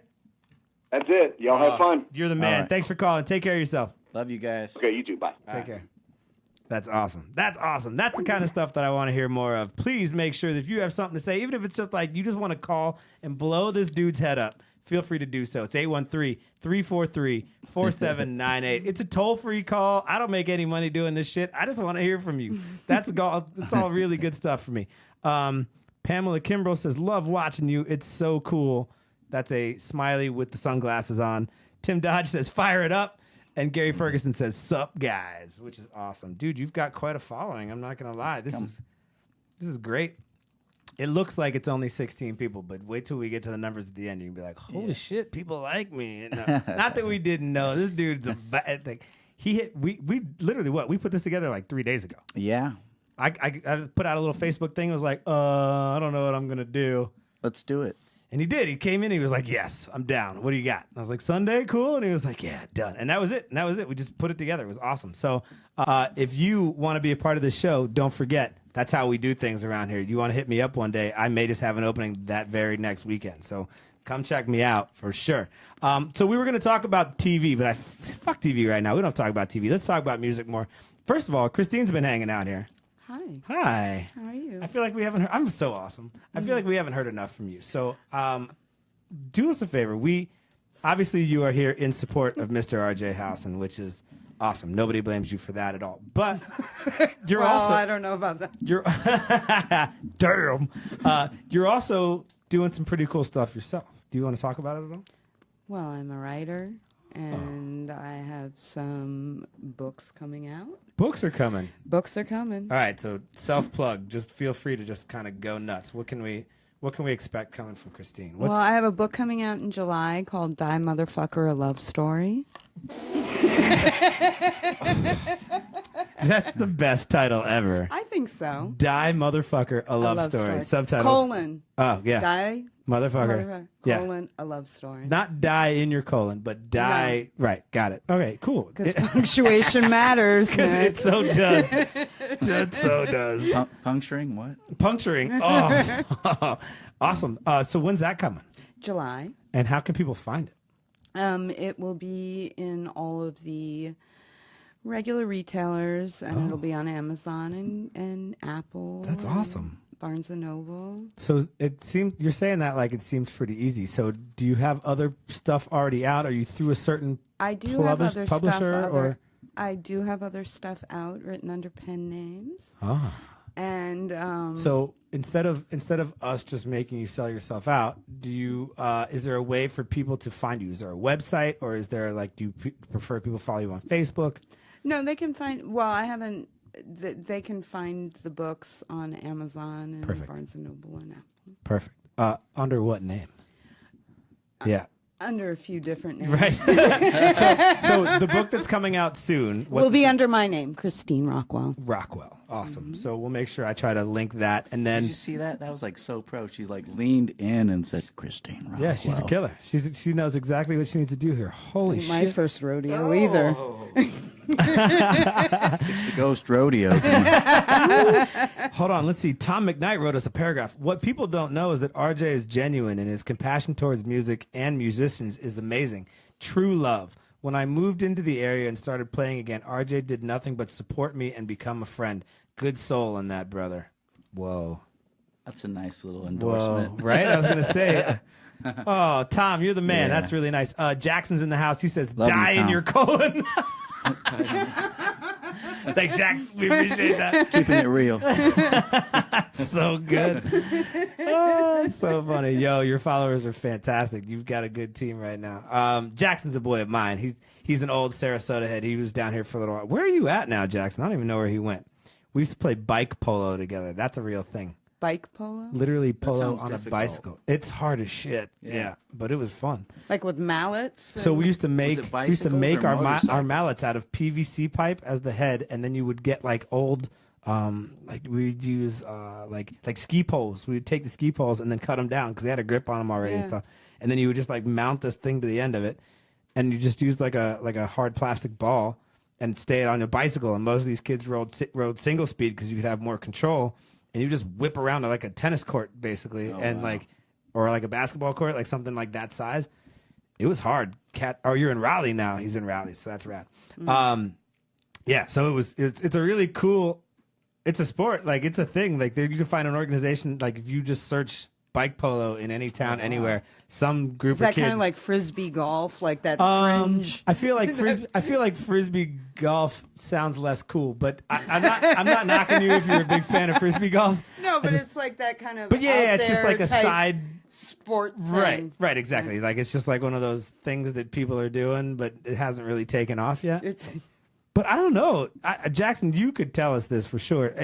That's it. Y'all have fun. You're the man. right. Thanks for calling. Take care of yourself. Love you guys. Okay, you too. Bye. Take care. That's awesome. That's awesome. That's the kind of stuff that I want to hear more of. Please make sure that if you have something to say, even if it's just like you just want to call and blow this dude's head up, feel free to do so. It's 813-343-4798. It's a toll-free call. I don't make any money doing this shit. I just want to hear from you. That's all really good stuff for me. Pamela Kimbrell says, love watching you. It's so cool. That's a smiley with the sunglasses on. Tim Dodge says, fire it up. And Gary Ferguson says, sup, guys, which is awesome. Dude, you've got quite a following. I'm not going to lie. This is great. It looks like it's only 16 people, but wait till we get to the numbers at the end. You can be like, holy shit, people like me. No, not that we didn't know. This dude's a bad thing. We literally, we put this together like 3 days ago. Yeah. I put out a little Facebook thing. I was like, I don't know what I'm going to do. Let's do it. And he did. He came in. He was like, yes, I'm down. What do you got? And I was like, Sunday, cool. And he was like, yeah, done. And that was it. We just put it together. It was awesome. So if you want to be a part of this show, don't forget, that's how we do things around here. You want to hit me up one day, I may just have an opening that very next weekend. So come check me out for sure. So we were going to talk about TV, but fuck TV right now. We don't talk about TV. Let's talk about music more. First of all, Christine's been hanging out here. Hi. How are you? I feel like we haven't heard. I'm so awesome. I feel like we haven't heard enough from you. So do us a favor. Obviously you are here in support of Mr. RJ Howson, which is awesome. Nobody blames you for that at all. But you're also. I don't know about that. You're damn. You're also doing some pretty cool stuff yourself. Do you want to talk about it at all? Well, I'm a writer, and I have some books coming out. Books are coming. Books are coming. All right, so self-plug. Just feel free to just kind of go nuts. What can we expect coming from Christine? Well, I have a book coming out in July called Die Motherfucker, A Love Story. That's the best title ever. I think so. Die Motherfucker, A Love Story. Subtitles. Colon. Oh, yeah. Die Motherfucker. Yeah. Colon, A Love Story. Not die in your colon, but die. No. Right, got it. Okay, cool. Because punctuation matters. It so does. It so does. Puncturing what? Puncturing. Oh, awesome. So when's that coming? July. And how can people find it? It will be in all of the regular retailers, and it'll be on Amazon and Apple. That's awesome. Barnes and Noble. So it seems you're saying that like it seems pretty easy. So do you have other stuff already out? Are you through a certain I do have other publisher stuff, or I do have other stuff out written under pen names. Ah. And so instead of us just making you sell yourself out, do you is there a way for people to find you? Is there a website, or is there like do you prefer people follow you on Facebook? No, they can find. Well, I haven't. They can find the books on Amazon and Perfect. Barnes and Noble and Apple. Perfect. Under what name? Yeah. Under a few different names. Right. so the book that's coming out soon will be under my name, Christine Rockwell. Rockwell. Awesome. So we'll make sure I try to link that. And then Did you see that? That was like so pro. She like leaned in and said, Christine Rockwell. Yeah, she's a killer. She knows exactly what she needs to do here. Holy shit. My first rodeo either. It's the ghost rodeo. Hold on. Let's see. Tom McKnight wrote us a paragraph. What people don't know is that RJ is genuine, and his compassion towards music and musicians is amazing. True love. When I moved into the area and started playing again, RJ did nothing but support me and become a friend. Good soul in that brother. Whoa. That's a nice little endorsement. Whoa, right? I was going to say. Oh, Tom, you're the man. Yeah. That's really nice. Jackson's in the house. He says, Love die you, in your colon. Thanks, Jackson. We appreciate that. Keeping it real. So good. Oh, it's so funny. Yo, your followers are fantastic. You've got a good team right now. Jackson's a boy of mine. He's an old Sarasota head. He was down here for a little while. Where are you at now, Jackson? I don't even know where he went. We used to play bike polo together. That's a real thing. Bike polo? Literally polo sounds on a difficult. bicycle. It's hard as shit. Yeah, but it was fun. Like with mallets? So we used to make it our bicycles or mallets out of PVC pipe as the head, and then you would get like old, like we'd use like ski poles. We would take the ski poles and then cut them down because they had a grip on them already and stuff. And then you would just like mount this thing to the end of it, and you just use like a hard plastic ball and stay on your bicycle. And most of these kids rode single speed because you could have more control. And you just whip around to like a tennis court, basically, or like a basketball court, like something like that size. It was hard. You're in Raleigh now. He's in Raleigh, so that's rad. Yeah, so it's a really cool. It's a sport, like it's a thing. Like you can find an organization. Like if you just search bike polo in any town, anywhere, some group Is that of kids. kind of like frisbee golf, like that fringe? I feel like frisbee golf sounds less cool, but I'm not knocking you if you're a big fan of frisbee golf. No, but it's like that kind of. But yeah, it's just like a type side sport thing. Right, exactly. Like it's just like one of those things that people are doing, but it hasn't really taken off yet. But I don't know, Jackson. You could tell us this for sure.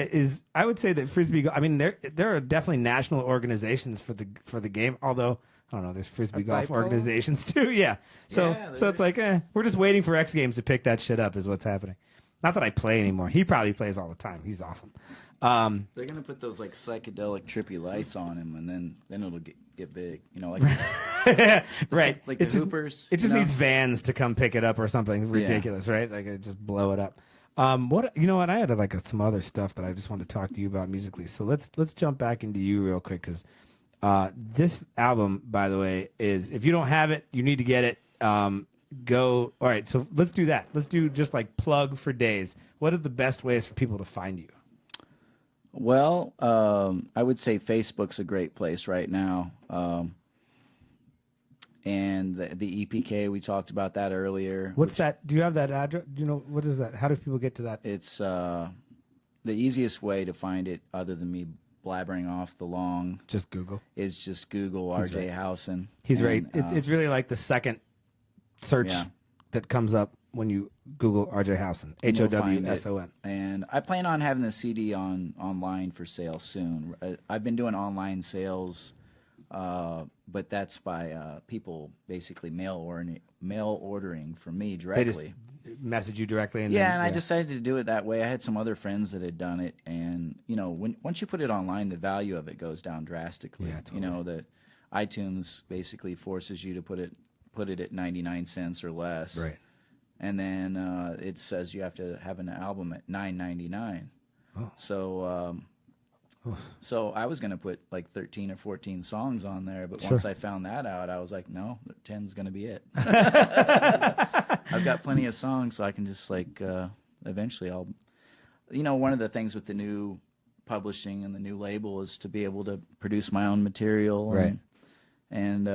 I would say that frisbee. I mean, there are definitely national organizations for the game. Although I don't know, there's frisbee golf organizations too. Yeah. So it's like we're just waiting for X Games to pick that shit up. Is what's happening. Not that I play anymore. He probably plays all the time. He's awesome. They're gonna put those like psychedelic trippy lights on him, and then it'll get big. You know, like right, like the Hoopers. It just needs vans to come pick it up or something ridiculous, right? Like it just blow it up. What you know? What I had like some other stuff that I just wanted to talk to you about musically. So let's jump back into you real quick because this album, by the way, is if you don't have it, you need to get it. All right, so let's do that. Let's do just like plug for days. What are the best ways for people to find you? Well, I would say Facebook's a great place right now. And the EPK, we talked about that earlier. What's that? Do you have that address? Do you know, what is that? How do people get to that? It's the easiest way to find it, other than me blabbering off the long. Just Google. Is just Google RJ Howson. He's right. It's really like the second search that comes up when you Google RJ Howson. HOWSON. And I plan on having the CD online for sale soon. I've been doing online sales, but that's by people basically mail ordering from me directly. They just message you directly. And I decided to do it that way. I had some other friends that had done it, and you know, once you put it online, the value of it goes down drastically. Yeah, totally. You know, the iTunes basically forces you to put it at 99 cents or less. Right. And then it says you have to have an album at $9.99. Oh. So I was going to put like 13 or 14 songs on there, but once I found that out, I was like, no, 10's going to be it. I've got plenty of songs, so I can just like eventually I'll, you know, one of the things with the new publishing and the new label is to be able to produce my own material. Right. And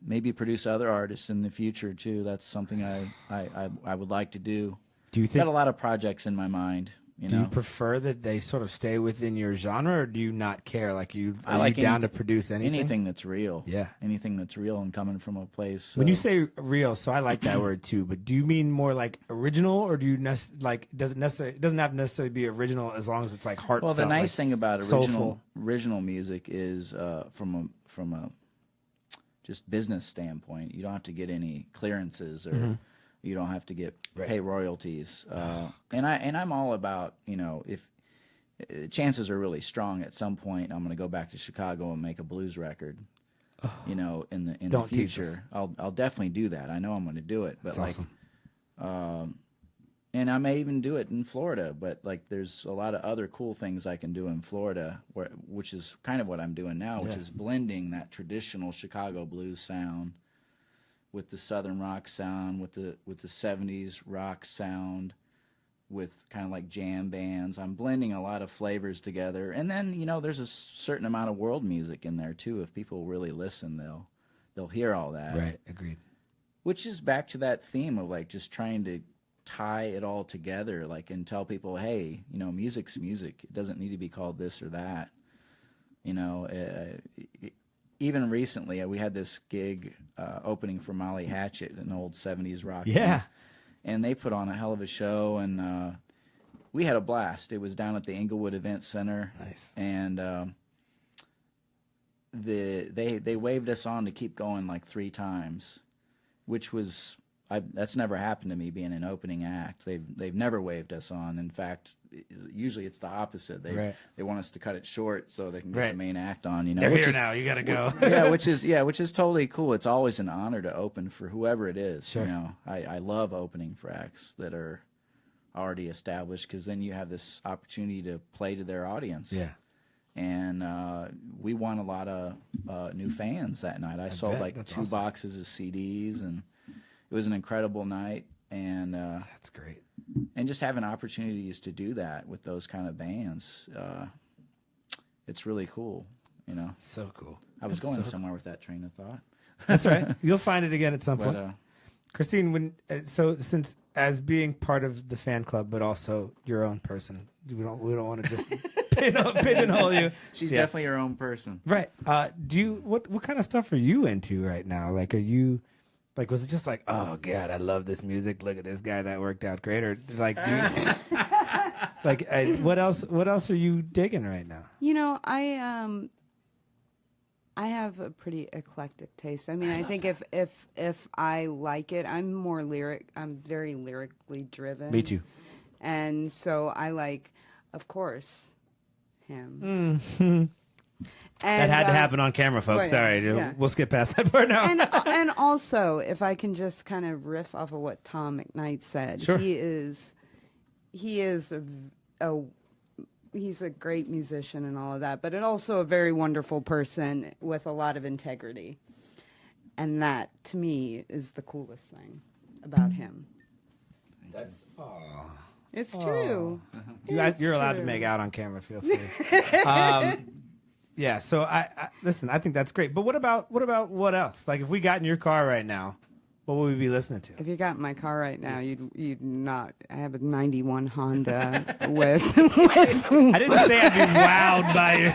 maybe produce other artists in the future too. That's something I would like to do. Do you think got a lot of projects in my mind? You know, do you prefer that they sort of stay within your genre, or do you not care? Like are you like down to produce anything? Anything that's real. Yeah, anything that's real and coming from a place. When you say real, so I like that word too. But do you mean more like original, or do you it doesn't have to necessarily be original as long as it's like heartfelt? Well, the nice thing about original music is from a just business standpoint, you don't have to get any clearances or you don't have to pay royalties. And I'm all about, you know, if chances are really strong at some point I'm going to go back to Chicago and make a blues record. You know, in the future, I'll definitely do that. I know I'm going to do it, but that's like, awesome. and I may even do it in Florida, but like there's a lot of other cool things I can do in Florida, which is kind of what I'm doing now, which is blending that traditional Chicago blues sound with the Southern rock sound, with the 70s rock sound, with kind of like jam bands. I'm blending a lot of flavors together. And then, you know, there's a certain amount of world music in there too. If people really listen, they'll hear all that. Right, agreed. Which is back to that theme of like just trying to tie it all together, like, and tell people, hey, you know, music's music. It doesn't need to be called this or that. You know, even recently we had this gig opening for Molly Hatchet, an old 70s rock band, and they put on a hell of a show, and we had a blast. It was down at the Inglewood Event Center. Nice. And they waved us on to keep going like 3 times, which was that's never happened to me being an opening act. They've never waved us on. In fact, usually it's the opposite. They want us to cut it short so they can get the main act on. You know, they're here now. You gotta go. which is totally cool. It's always an honor to open for whoever it is. Sure. You know, I love opening for acts that are already established because then you have this opportunity to play to their audience. Yeah. And we won a lot of new fans that night. I sold like That's 2 awesome. boxes of CDs, and it was an incredible night. And That's great. and just having opportunities to do that with those kind of bands, it's really cool. You know, So cool. I was going somewhere with that train of thought. That's right. You'll find it again at some But, point. Christine, when so since as being part of the fan club, but also your own person, we don't want to just pigeonhole you. She's definitely her own person. Right. Do you what kind of stuff are you into right now? Like, are you like, was it just like, oh God, I love this music. Look at this guy, that worked out great, or like, do you, like, what else are you digging right now? You know, I have a pretty eclectic taste. I mean, I think if I like it, I'm very lyrically driven. Me too. And so I like, of course, him. Mm-hmm. And, That had to happen on camera, folks. well, Sorry, yeah. we'll skip past that part now. and also, if I can just kind of riff off of what Tom McKnight said, Sure. he's a great musician and all of that, but also a very wonderful person with a lot of integrity. And that, to me, is the coolest thing about him. That's It's true. You're allowed to make out on camera. Feel free. Yeah. So I listen. I think that's great. But what about what else? Like, if we got in your car right now, what would we be listening to? If you got in my car right now, you'd not. I have a '91 Honda with. I didn't say I'd be wowed by you.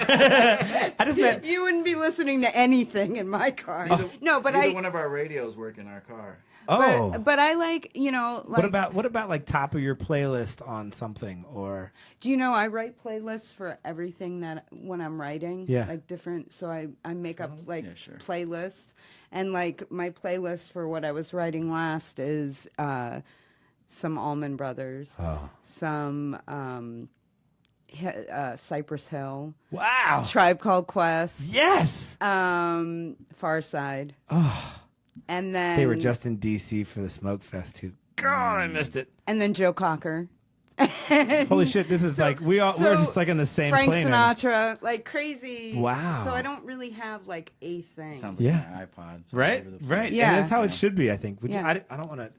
I just meant You wouldn't be listening to anything in my car. No, but Neither one of our radios work in our car. But I like, like. what about like top of your playlist on something, or Do you know I write playlists for everything that when I'm writing? Yeah. Like different. So I make up like Yeah, sure. playlists, and like my playlist for what I was writing last is some Allman Brothers, some Cypress Hill, wow, Tribe Called Quest, yes, Far Side. Oh, And then they were just in D.C. for the Smoke Fest too. God, I missed it. And then Joe Cocker. Holy shit! This is like we're just like in the same Frank plane. right Sinatra, like crazy. Wow. So I don't really have like a thing. Sounds like Yeah. my iPod. It's all now. over the place. Right. Yeah. And that's how it should be. I think. Would you, Yeah. I don't want to,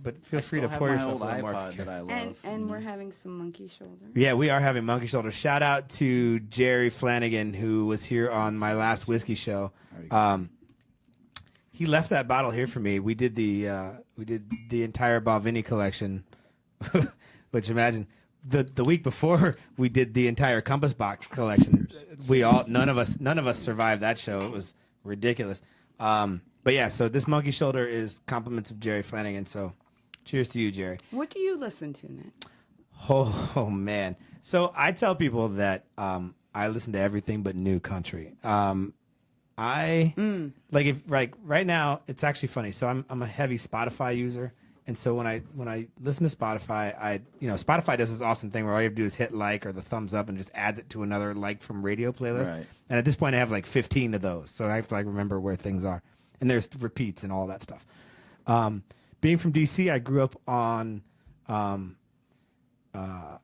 but feel I free still to have pour my yourself old a little more. iPod if you that I care. love. And we're having some monkey shoulder. Yeah, we are having Monkey Shoulder. Shout out to Jerry Flanagan, who was here on my last whiskey show. He left that bottle here for me. We did the entire Balvenie collection, which imagine the week before we did the entire Compass Box collection. None of us survived that show. It was ridiculous. But yeah, so this Monkey Shoulder is compliments of Jerry Flanagan. So cheers to you, Jerry. What do you listen to, Nick? Oh man. So I tell people that I listen to everything but new country. Like right now, it's actually funny. So I'm a heavy Spotify user, and so when I listen to Spotify, Spotify does this awesome thing where all you have to do is hit like or the thumbs up and just adds it to another like from radio playlist. Right. And at this point, I have like 15 of those, so I have to like remember where things are, and there's repeats and all that stuff. Being from DC, I grew up on. Okay, no,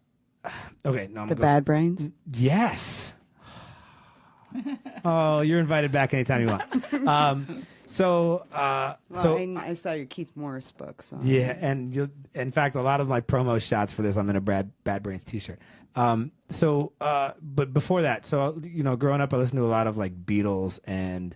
I'm The gonna go Bad Brains? Yes. Oh, you're invited back anytime you want. I saw your Keith Morris book. So Yeah, and in fact, a lot of my promo shots for this, I'm in a Bad Brains T-shirt. But before that, growing up, I listened to a lot of like Beatles and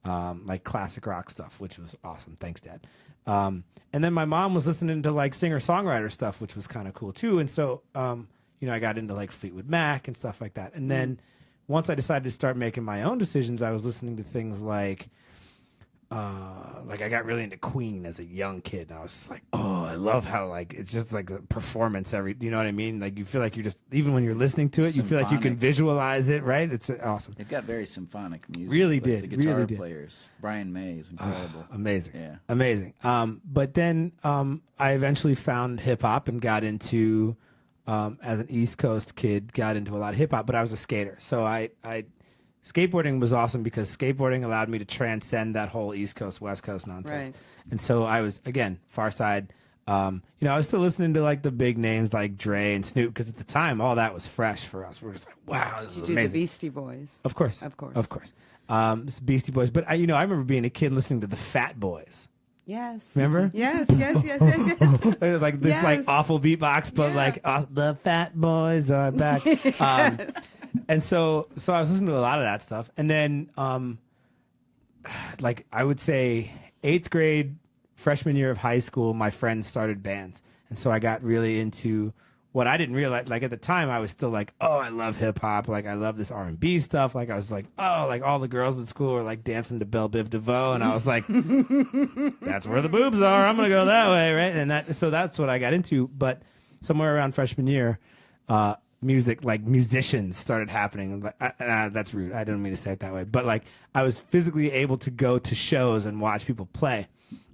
like classic rock stuff, which was awesome. Thanks, Dad. And then my mom was listening to like singer-songwriter stuff, which was kind of cool too. And so, I got into like Fleetwood Mac and stuff like that. And then once I decided to start making my own decisions, I was listening to things like like I got really into Queen as a young kid, and I was just like, oh, I love how like it's just like a performance you know what I mean? Like you feel like you're just, even when you're listening to it, you feel like you can visualize it, right? It's awesome. It got very symphonic music. Really like did. The guitar really did. players. Brian May is incredible. Amazing. Yeah. Amazing. But then I eventually found hip hop and got into, as an East Coast kid, got into a lot of hip hop, but I was a skater. So I skateboarding was awesome because skateboarding allowed me to transcend that whole East Coast, West Coast nonsense. Right. And so I was, again, far side. I was still listening to like the big names like Dre and Snoop because at the time all that was fresh for us. We were just like, wow, this is amazing. The Beastie Boys. Of course. Beastie Boys. But I remember being a kid listening to the Fat Boys. Yes. Remember? Yes. Like this like awful beatbox, but like the Fat Boys are back. And so I was listening to a lot of that stuff. And then like I would say 8th grade, freshman year of high school, my friends started bands. And so I got really into what I didn't realize. Like at the time I was still like, oh, I love hip hop. Like I love this R&B stuff. Like I was like, oh, like all the girls at school were like dancing to Belle Biv DeVoe. And I was like, that's where the boobs are. I'm going to go that way. Right. And so that's what I got into. But somewhere around freshman year, music, like musicians started happening. Like, that's rude. I didn't mean to say it that way. But like I was physically able to go to shows and watch people play.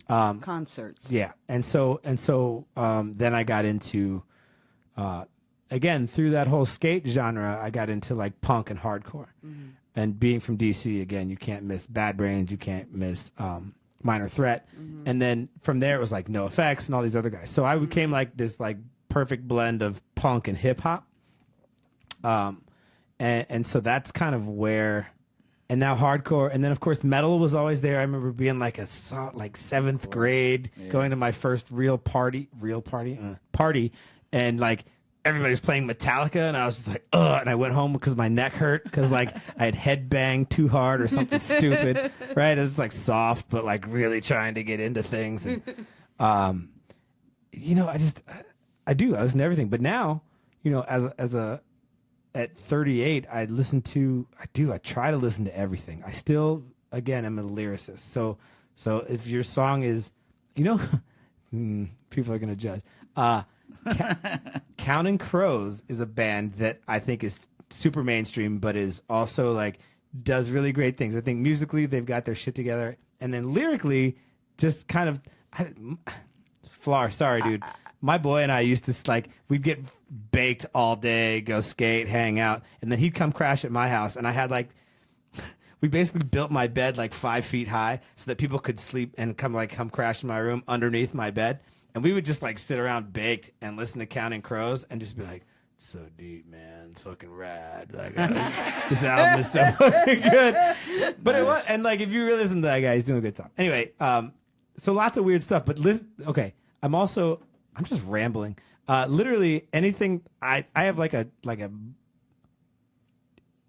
Concerts. Yeah. And so then I got into, again, through that whole skate genre, I got into like punk and hardcore. Mm-hmm. And being from DC, again, you can't miss Bad Brains, you can't miss Minor Threat. Mm-hmm. And then from there it was like NoFX and all these other guys. So I became like this like perfect blend of punk and hip hop. And so that's kind of where, and now hardcore, and then of course metal was always there. I remember being like like 7th grade, going to my first real party, and like everybody's playing Metallica, and I was just like, ugh, and I went home because my neck hurt because like I had headbanged too hard or something stupid, right? It was like soft, but like really trying to get into things, and I listen to everything, but now, at 38, I try to listen to everything. I still, again, am a lyricist. So if your song is, people are going to judge. Counting Crows is a band that I think is super mainstream, but is also like, does really great things. I think musically they've got their shit together. And then lyrically, just kind of, Flar, sorry, dude. My boy and I used to, like, we'd get baked all day, go skate, hang out, and then he'd come crash at my house, and I had, like, we basically built my bed, like, 5 feet high so that people could sleep and come crash in my room underneath my bed, and we would just, like, sit around baked and listen to Counting Crows and just be like, so deep, man, it's fucking rad. Like, this album is so fucking good. But it was, and, like, if you really listen to that guy, he's doing a good stuff. Anyway, so lots of weird stuff, but listen, okay, I'm just rambling. Literally anything. I have like a.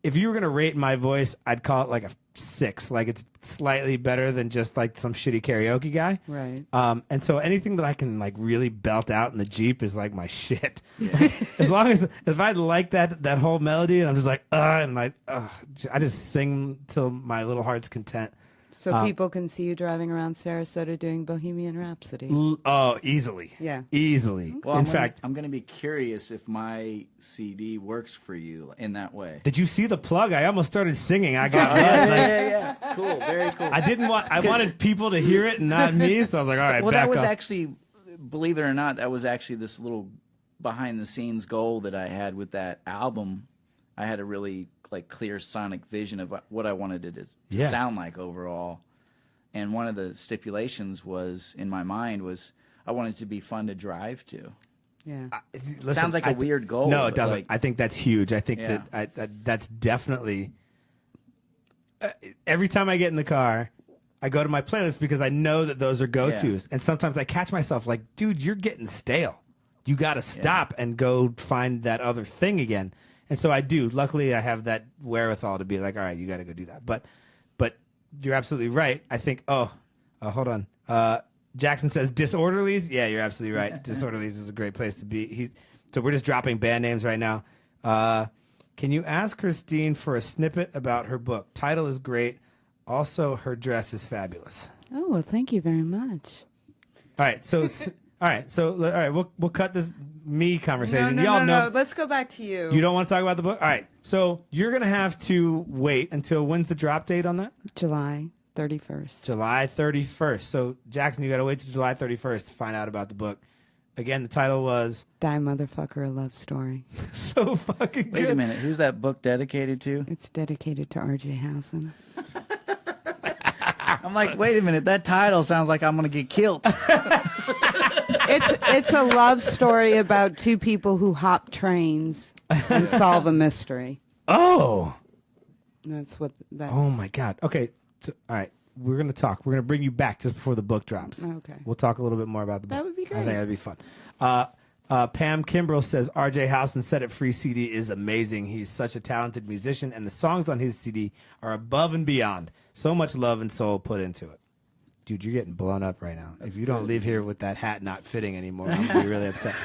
If you were gonna rate my voice, I'd call it like a 6. Like it's slightly better than just like some shitty karaoke guy. Right. And so anything that I can like really belt out in the Jeep is like my shit. Yeah. As long as if I like that whole melody and I'm just like and I just sing till my little heart's content. So people can see you driving around Sarasota doing Bohemian Rhapsody. Easily. Yeah. Easily. Well, in fact, I'm going to be curious if my CD works for you in that way. Did you see the plug? I almost started singing. I got yeah. Cool. Very cool. I wanted people to hear it and not me, so I was like, all right, well, back that was up. Actually, believe it or not, that was actually this little behind the scenes goal that I had with that album. I had a really clear sonic vision of what I wanted it to sound like overall. And one of the stipulations was in my mind was I wanted it to be fun to drive to. Yeah. Listen, sounds like a weird goal. No, it doesn't. I think that's huge. I think that that's definitely every time I get in the car, I go to my playlist because I know that those are go-tos. Yeah. And sometimes I catch myself like, dude, you're getting stale. You got to stop and go find that other thing again. And so I do. Luckily, I have that wherewithal to be like, all right, you got to go do that. But you're absolutely right. I think, hold on. Jackson says Disorderlies. Yeah, you're absolutely right. Disorderlies is a great place to be. So we're just dropping band names right now. Can you ask Christine for a snippet about her book? Title is great. Also, her dress is fabulous. Oh, well, thank you very much. All right, so we'll cut this conversation. No, Y'all know. Let's go back to you. You don't want to talk about the book? All right. So you're going to have to wait until when's the drop date on that? July 31st. July 31st. So, Jackson, you got to wait till July 31st to find out about the book. Again, the title was Die Motherfucker, A Love Story. So fucking good. Wait a minute. Who's that book dedicated to? It's dedicated to RJ Howson. I'm like, wait a minute. That title sounds like I'm going to get killed. It's a love story about two people who hop trains and solve a mystery. Oh. That's what. Oh, my God. Okay. So, all right. We're going to talk. We're going to bring you back just before the book drops. Okay. We'll talk a little bit more about the book. That would be great. I think that'd be fun. Pam Kimbrell says RJ Howson Set It Free CD is amazing. He's such a talented musician, and the songs on his CD are above and beyond. So much love and soul put into it. Dude, you're getting blown up right now. If you don't leave here with that hat not fitting anymore, I'm going to be really upset.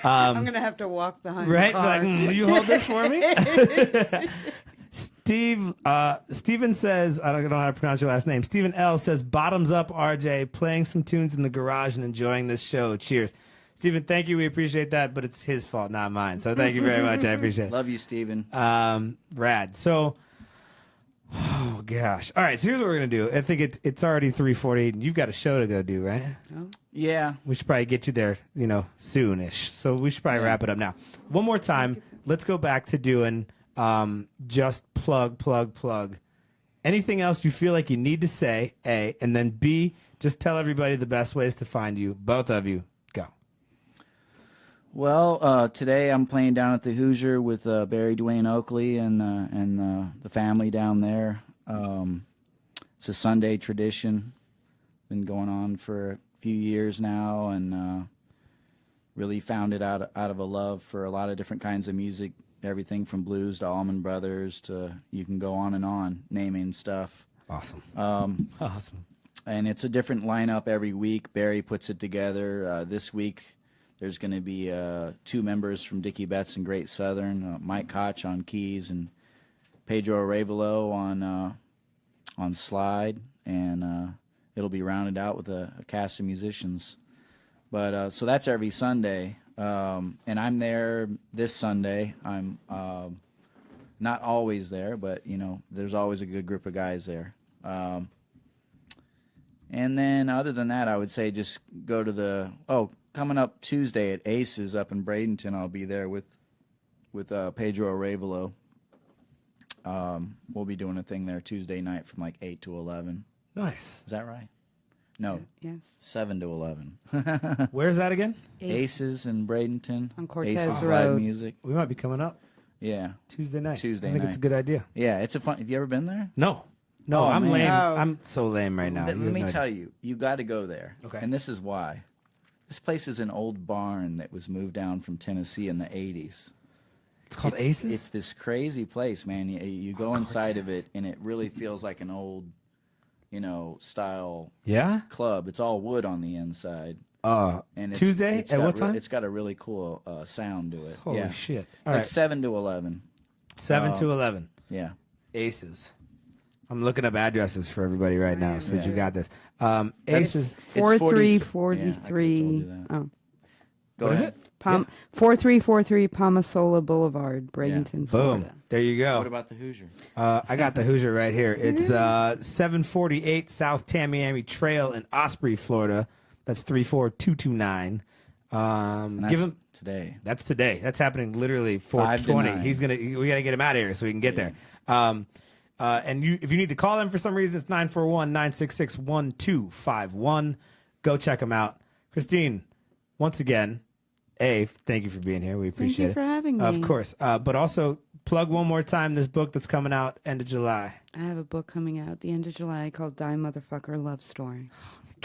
I'm going to have to walk behind right? the car. Like, will you hold this for me? Steven says, I don't know how to pronounce your last name. Stephen L says, bottoms up, RJ, playing some tunes in the garage and enjoying this show. Cheers. Stephen, thank you. We appreciate that, but it's his fault, not mine. So thank you very much. I appreciate it. Love you, Steven. Rad. So, oh, gosh. All right, so here's what we're going to do. I think it's already 3:48, and you've got a show to go do, right? Yeah. We should probably get you there, soonish. So we should probably wrap it up now. One more time, let's go back to doing just plug. Anything else you feel like you need to say, A, and then B, just tell everybody the best ways to find you. Both of you, go. Well, today I'm playing down at the Hoosier with Barry Dwayne Oakley and the family down there. It's a Sunday tradition. Been going on for a few years now, and really found it out of a love for a lot of different kinds of music. Everything from blues to Allman Brothers to you can go on, naming stuff. Awesome. Awesome. And it's a different lineup every week. Barry puts it together. This week there's going to be 2 members from Dickie Betts and Great Southern, Mike Koch on keys and Pedro Arevalo on slide, and it'll be rounded out with a cast of musicians. But so that's every Sunday. And I'm there this Sunday. I'm not always there, but, there's always a good group of guys there. And then other than that, I would say just go to coming up Tuesday at Aces up in Bradenton, I'll be there with Pedro Arevalo. We'll be doing a thing there Tuesday night from like 8 to 11. Nice. Is that right? No. Yes. 7 to 11. Where's that again? Aces in Bradenton. On Cortez Aces Road. Live Music. We might be coming up. Yeah. Tuesday night. Tuesday I think night. it's a good idea. Yeah, it's a fun. Have you ever been there? No, Oh, I'm man. lame. Oh. I'm so lame right now. Let me tell you, you got to go there. Okay. And this is why. This place is an old barn that was moved down from Tennessee in the 80s. It's called Aces? It's this crazy place, man. You go inside of it, and it really feels like an old, style club. It's all wood on the inside. And it's, Tuesday? it's At got what time? It's got a really cool sound to it. Holy shit. All Like right. 7 to 11. 7 to 11. Yeah. Aces. I'm looking up addresses for everybody right now so that you got this. Aces. 4343. Oh. Go ahead. 4343 Palmasola Boulevard, Bradenton, Boom. Florida. There you go. What about the Hoosier? I got the Hoosier right here. It's 748 South Tamiami Trail in Osprey, Florida. That's 34229. And that's Give him today. That's today. That's happening literally 5 to 420. 9. We got to get him out of here so we can get there. And if you need to call him for some reason, it's 941-966-1251. Go check him out. Christine, once again, thank you for being here. We appreciate it. Thank you for having me. Of course. But also, plug one more time this book that's coming out end of July. I have a book coming out at the end of July called Die Motherfucker Love Story.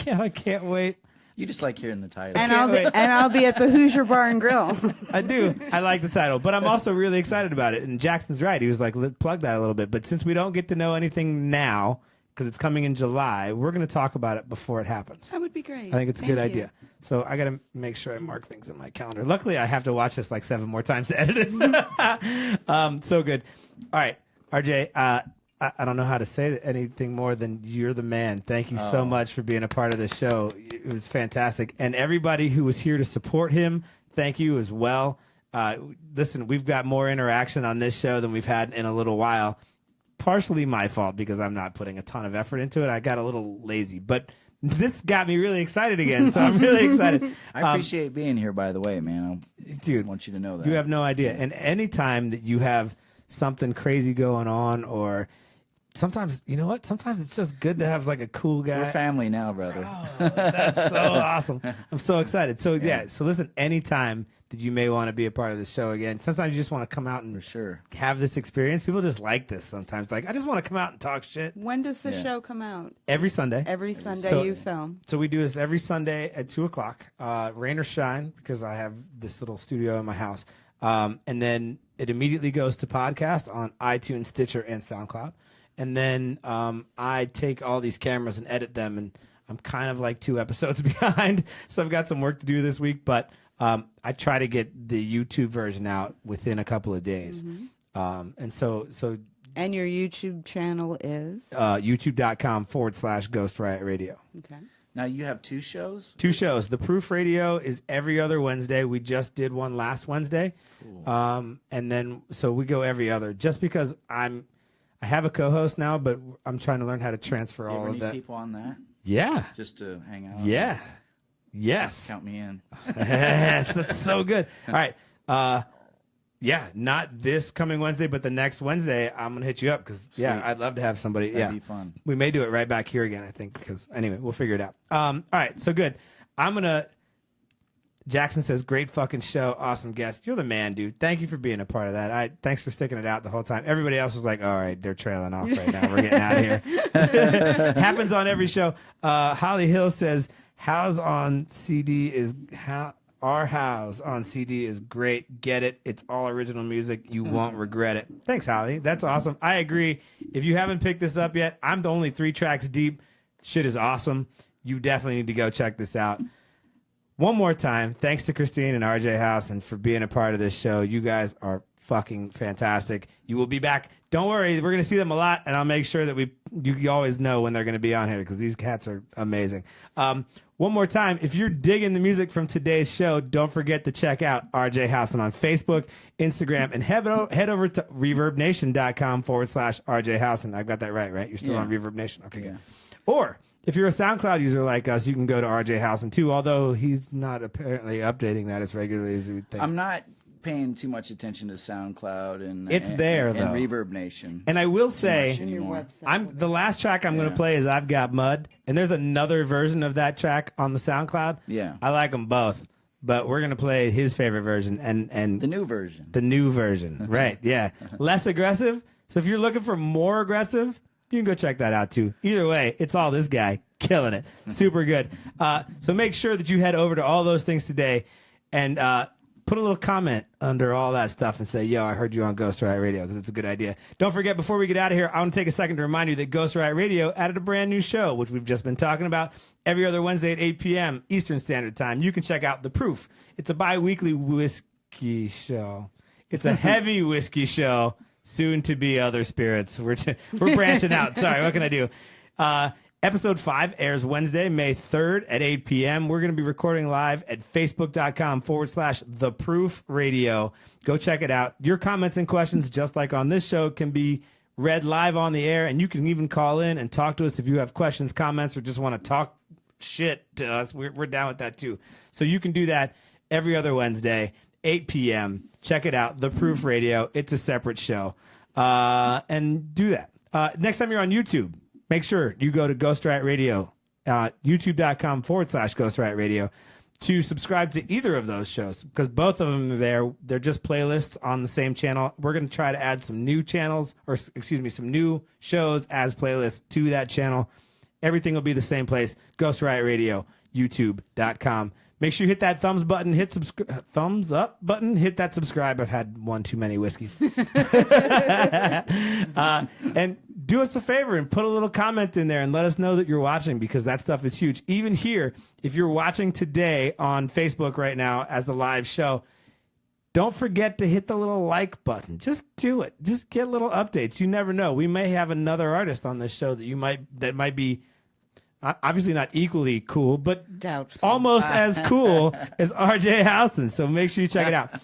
I can't wait. You just like hearing the title. And I'll be at the Hoosier Bar and Grill. I do. I like the title, but I'm also really excited about it. And Jackson's right. He was like, let's plug that a little bit. But since we don't get to know anything now, because it's coming in July, we're going to talk about it before it happens. That would be great. I think it's a good Thank idea. So I got to make sure I mark things in my calendar. Luckily, I have to watch this like 7 more times to edit it. So good. All right, RJ, I don't know how to say anything more than you're the man. Thank you so much for being a part of the show. It was fantastic. And everybody who was here to support him, thank you as well. Listen, we've got more interaction on this show than we've had in a little while. Partially my fault because I'm not putting a ton of effort into it. I got a little lazy, but this got me really excited again, so I'm really excited. I appreciate being here, by the way, man. Dude, I want you to know that. You have no idea. And anytime that you have something crazy going on, or sometimes, you know what? Sometimes it's just good to have like a cool guy. We're family now, brother. Oh, that's so awesome. I'm so excited. So yeah, so listen, anytime that you may want to be a part of the show again, sometimes you just want to come out and for sure have this experience. People just like this sometimes. Like, I just want to come out and talk shit. When does the show come out? Every Sunday. Every Sunday you film. So we do this every Sunday at 2:00, rain or shine, because I have this little studio in my house. And then it immediately goes to podcast on iTunes, Stitcher, and SoundCloud. And then I take all these cameras and edit them, and I'm kind of like 2 episodes behind, so I've got some work to do this week. But I try to get the YouTube version out within a couple of days. And so. And your YouTube channel is? YouTube.com/Ghost Riot Radio. Okay. Now you have 2 shows? 2 shows. The Proof Radio is every other Wednesday. We just did one last Wednesday. Cool. And then, so we go every other, just because I have a co-host now, but I'm trying to learn how to transfer all of that. People on that? Yeah. Just to hang out? Yeah. Yes. Count me in. Yes, that's so good. All right. Yeah, not this coming Wednesday, but the next Wednesday, I'm going to hit you up because, yeah, I'd love to have somebody. That'd be fun. We may do it right back here again, I think, because, anyway, we'll figure it out. All right, so good. I'm going to, Jackson says, great fucking show, awesome guest. You're the man, dude. Thank you for being a part of that. Thanks for sticking it out the whole time. Everybody else was like, all right, they're trailing off right now. We're getting out of here. Happens on every show. Holly Hill says, Our House on CD is great. Get it. It's all original music. You won't regret it. Thanks, Holly. That's awesome. I agree. If you haven't picked this up yet, I'm only 3 tracks deep. Shit is awesome. You definitely need to go check this out. One more time, thanks to Christine and RJ Howson for being a part of this show. You guys are fucking fantastic. You will be back. Don't worry. We're going to see them a lot, and I'll make sure that you always know when they're going to be on here because these cats are amazing. One more time, if you're digging the music from today's show, don't forget to check out RJ Howson on Facebook, Instagram, and head over to reverbnation.com/RJ Howson. I got that right? You're still on Reverb Nation? Okay, good. Or if you're a SoundCloud user like us, you can go to RJ Howson too, although he's not apparently updating that as regularly as you would think. I'm not paying too much attention to SoundCloud and Reverb Nation. And I will say, the last track I'm going to play is I've Got Mud, and there's another version of that track on the SoundCloud. Yeah, I like them both, but we're going to play his favorite version and the new version. The new version, right? Yeah, less aggressive. So if you're looking for more aggressive, you can go check that out too. Either way, it's all this guy killing it, super good. So make sure that you head over to all those things today and put a little comment under all that stuff and say, yo, I heard you on Ghost Riot Radio, because it's a good idea. Don't forget, before we get out of here, I want to take a second to remind you that Ghost Riot Radio added a brand new show, which we've just been talking about, every other Wednesday at 8 p.m. Eastern Standard Time. You can check out The Proof. It's a bi-weekly whiskey show. It's a heavy whiskey show, soon to be other spirits. We're branching out. Sorry, what can I do? Episode 5 airs Wednesday, May 3rd at 8 p.m. We're going to be recording live at facebook.com/The Proof Radio. Go check it out. Your comments and questions, just like on this show, can be read live on the air, and you can even call in and talk to us if you have questions, comments, or just want to talk shit to us. We're down with that too. So you can do that every other Wednesday, 8 p.m. Check it out, The Proof Radio. It's a separate show. And do that. Next time you're on YouTube, make sure you go to Ghost Riot Radio, youtube.com/Ghost Riot Radio, to subscribe to either of those shows, because both of them are there. They're just playlists on the same channel. We're going to try to add some new channels, some new shows as playlists to that channel. Everything will be the same place, Ghost Riot Radio, youtube.com. Make sure you hit that thumbs up button, hit that subscribe. I've had one too many whiskeys. And do us a favor and put a little comment in there and let us know that you're watching, because that stuff is huge. Even here, if you're watching today on Facebook right now as the live show, Don't forget to hit the little like button. Just do it. Just get little updates. You never know. We may have another artist on this show that might be obviously not equally cool, but Doubtful. almost as cool as RJ Howson. So make sure you check it out.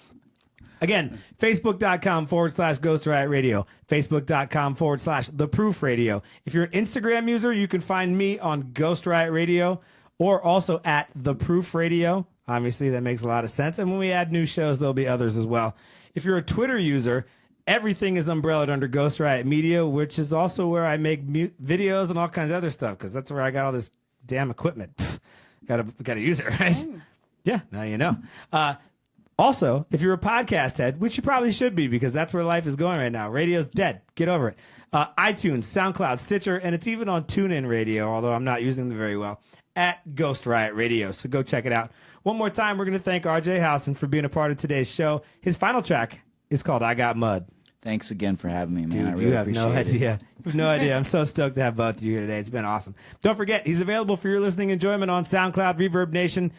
Again, Facebook.com/Ghost Riot Radio. Facebook.com/The Proof Radio. If you're an Instagram user, you can find me on Ghost Riot Radio or also at The Proof Radio. Obviously, that makes a lot of sense. And when we add new shows, there'll be others as well. If you're a Twitter user, everything is umbrellaed under Ghost Riot Media, which is also where I make videos and all kinds of other stuff, because that's where I got all this damn equipment. Gotta use it, right? Yeah, now you know. Also, if you're a podcast head, which you probably should be because that's where life is going right now. Radio's dead. Get over it. iTunes, SoundCloud, Stitcher, and it's even on TuneIn Radio, although I'm not using them very well, at Ghost Riot Radio. So go check it out. One more time, we're going to thank RJ Howson for being a part of today's show. His final track is called I Got Mud. Thanks again for having me, man. Dude, I really you have no appreciate idea. it. You have no idea. I'm so stoked to have both of you here today. It's been awesome. Don't forget, he's available for your listening enjoyment on SoundCloud, Reverb Nation.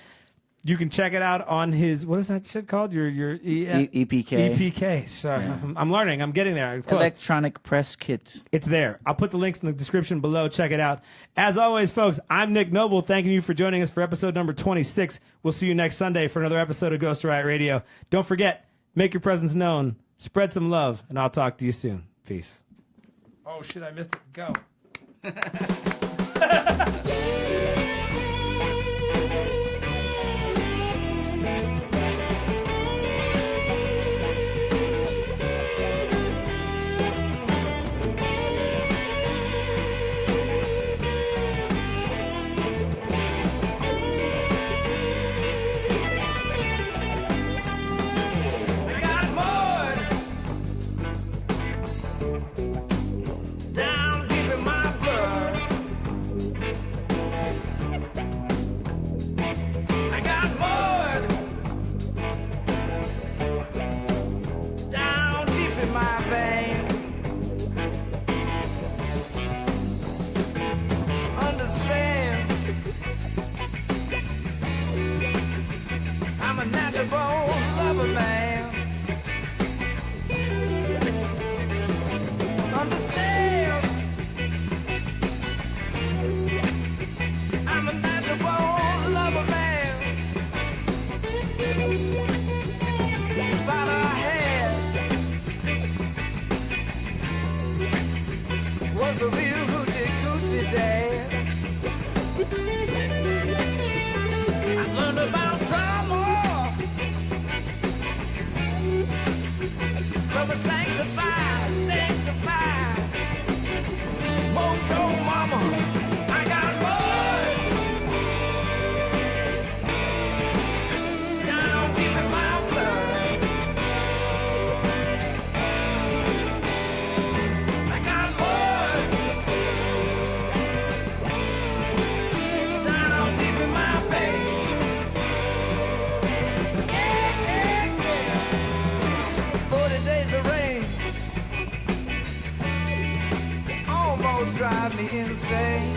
You can check it out on his, what is that shit called? Your EPK. EPK. Sorry. Yeah. I'm learning. I'm getting there. Close. Electronic Press Kit. It's there. I'll put the links in the description below. Check it out. As always, folks, I'm Nick Noble. Thanking you for joining us for episode number 26. We'll see you next Sunday for another episode of Ghost Riot Radio. Don't forget, make your presence known, spread some love, and I'll talk to you soon. Peace. Oh, shit, I missed it. Go. I got mud down deep in my blood. I got mud down deep in my veins. Understand, I'm a natural lover man. Understand, I'm a natural lover man. Thought I had was a real hoochie coochie dad. I learned about drama from a sanctified mojo mama. I got mud down deep in my blood. I got mud down deep in my veins. Yeah, yeah, yeah. 40 days of rain almost drive me insane.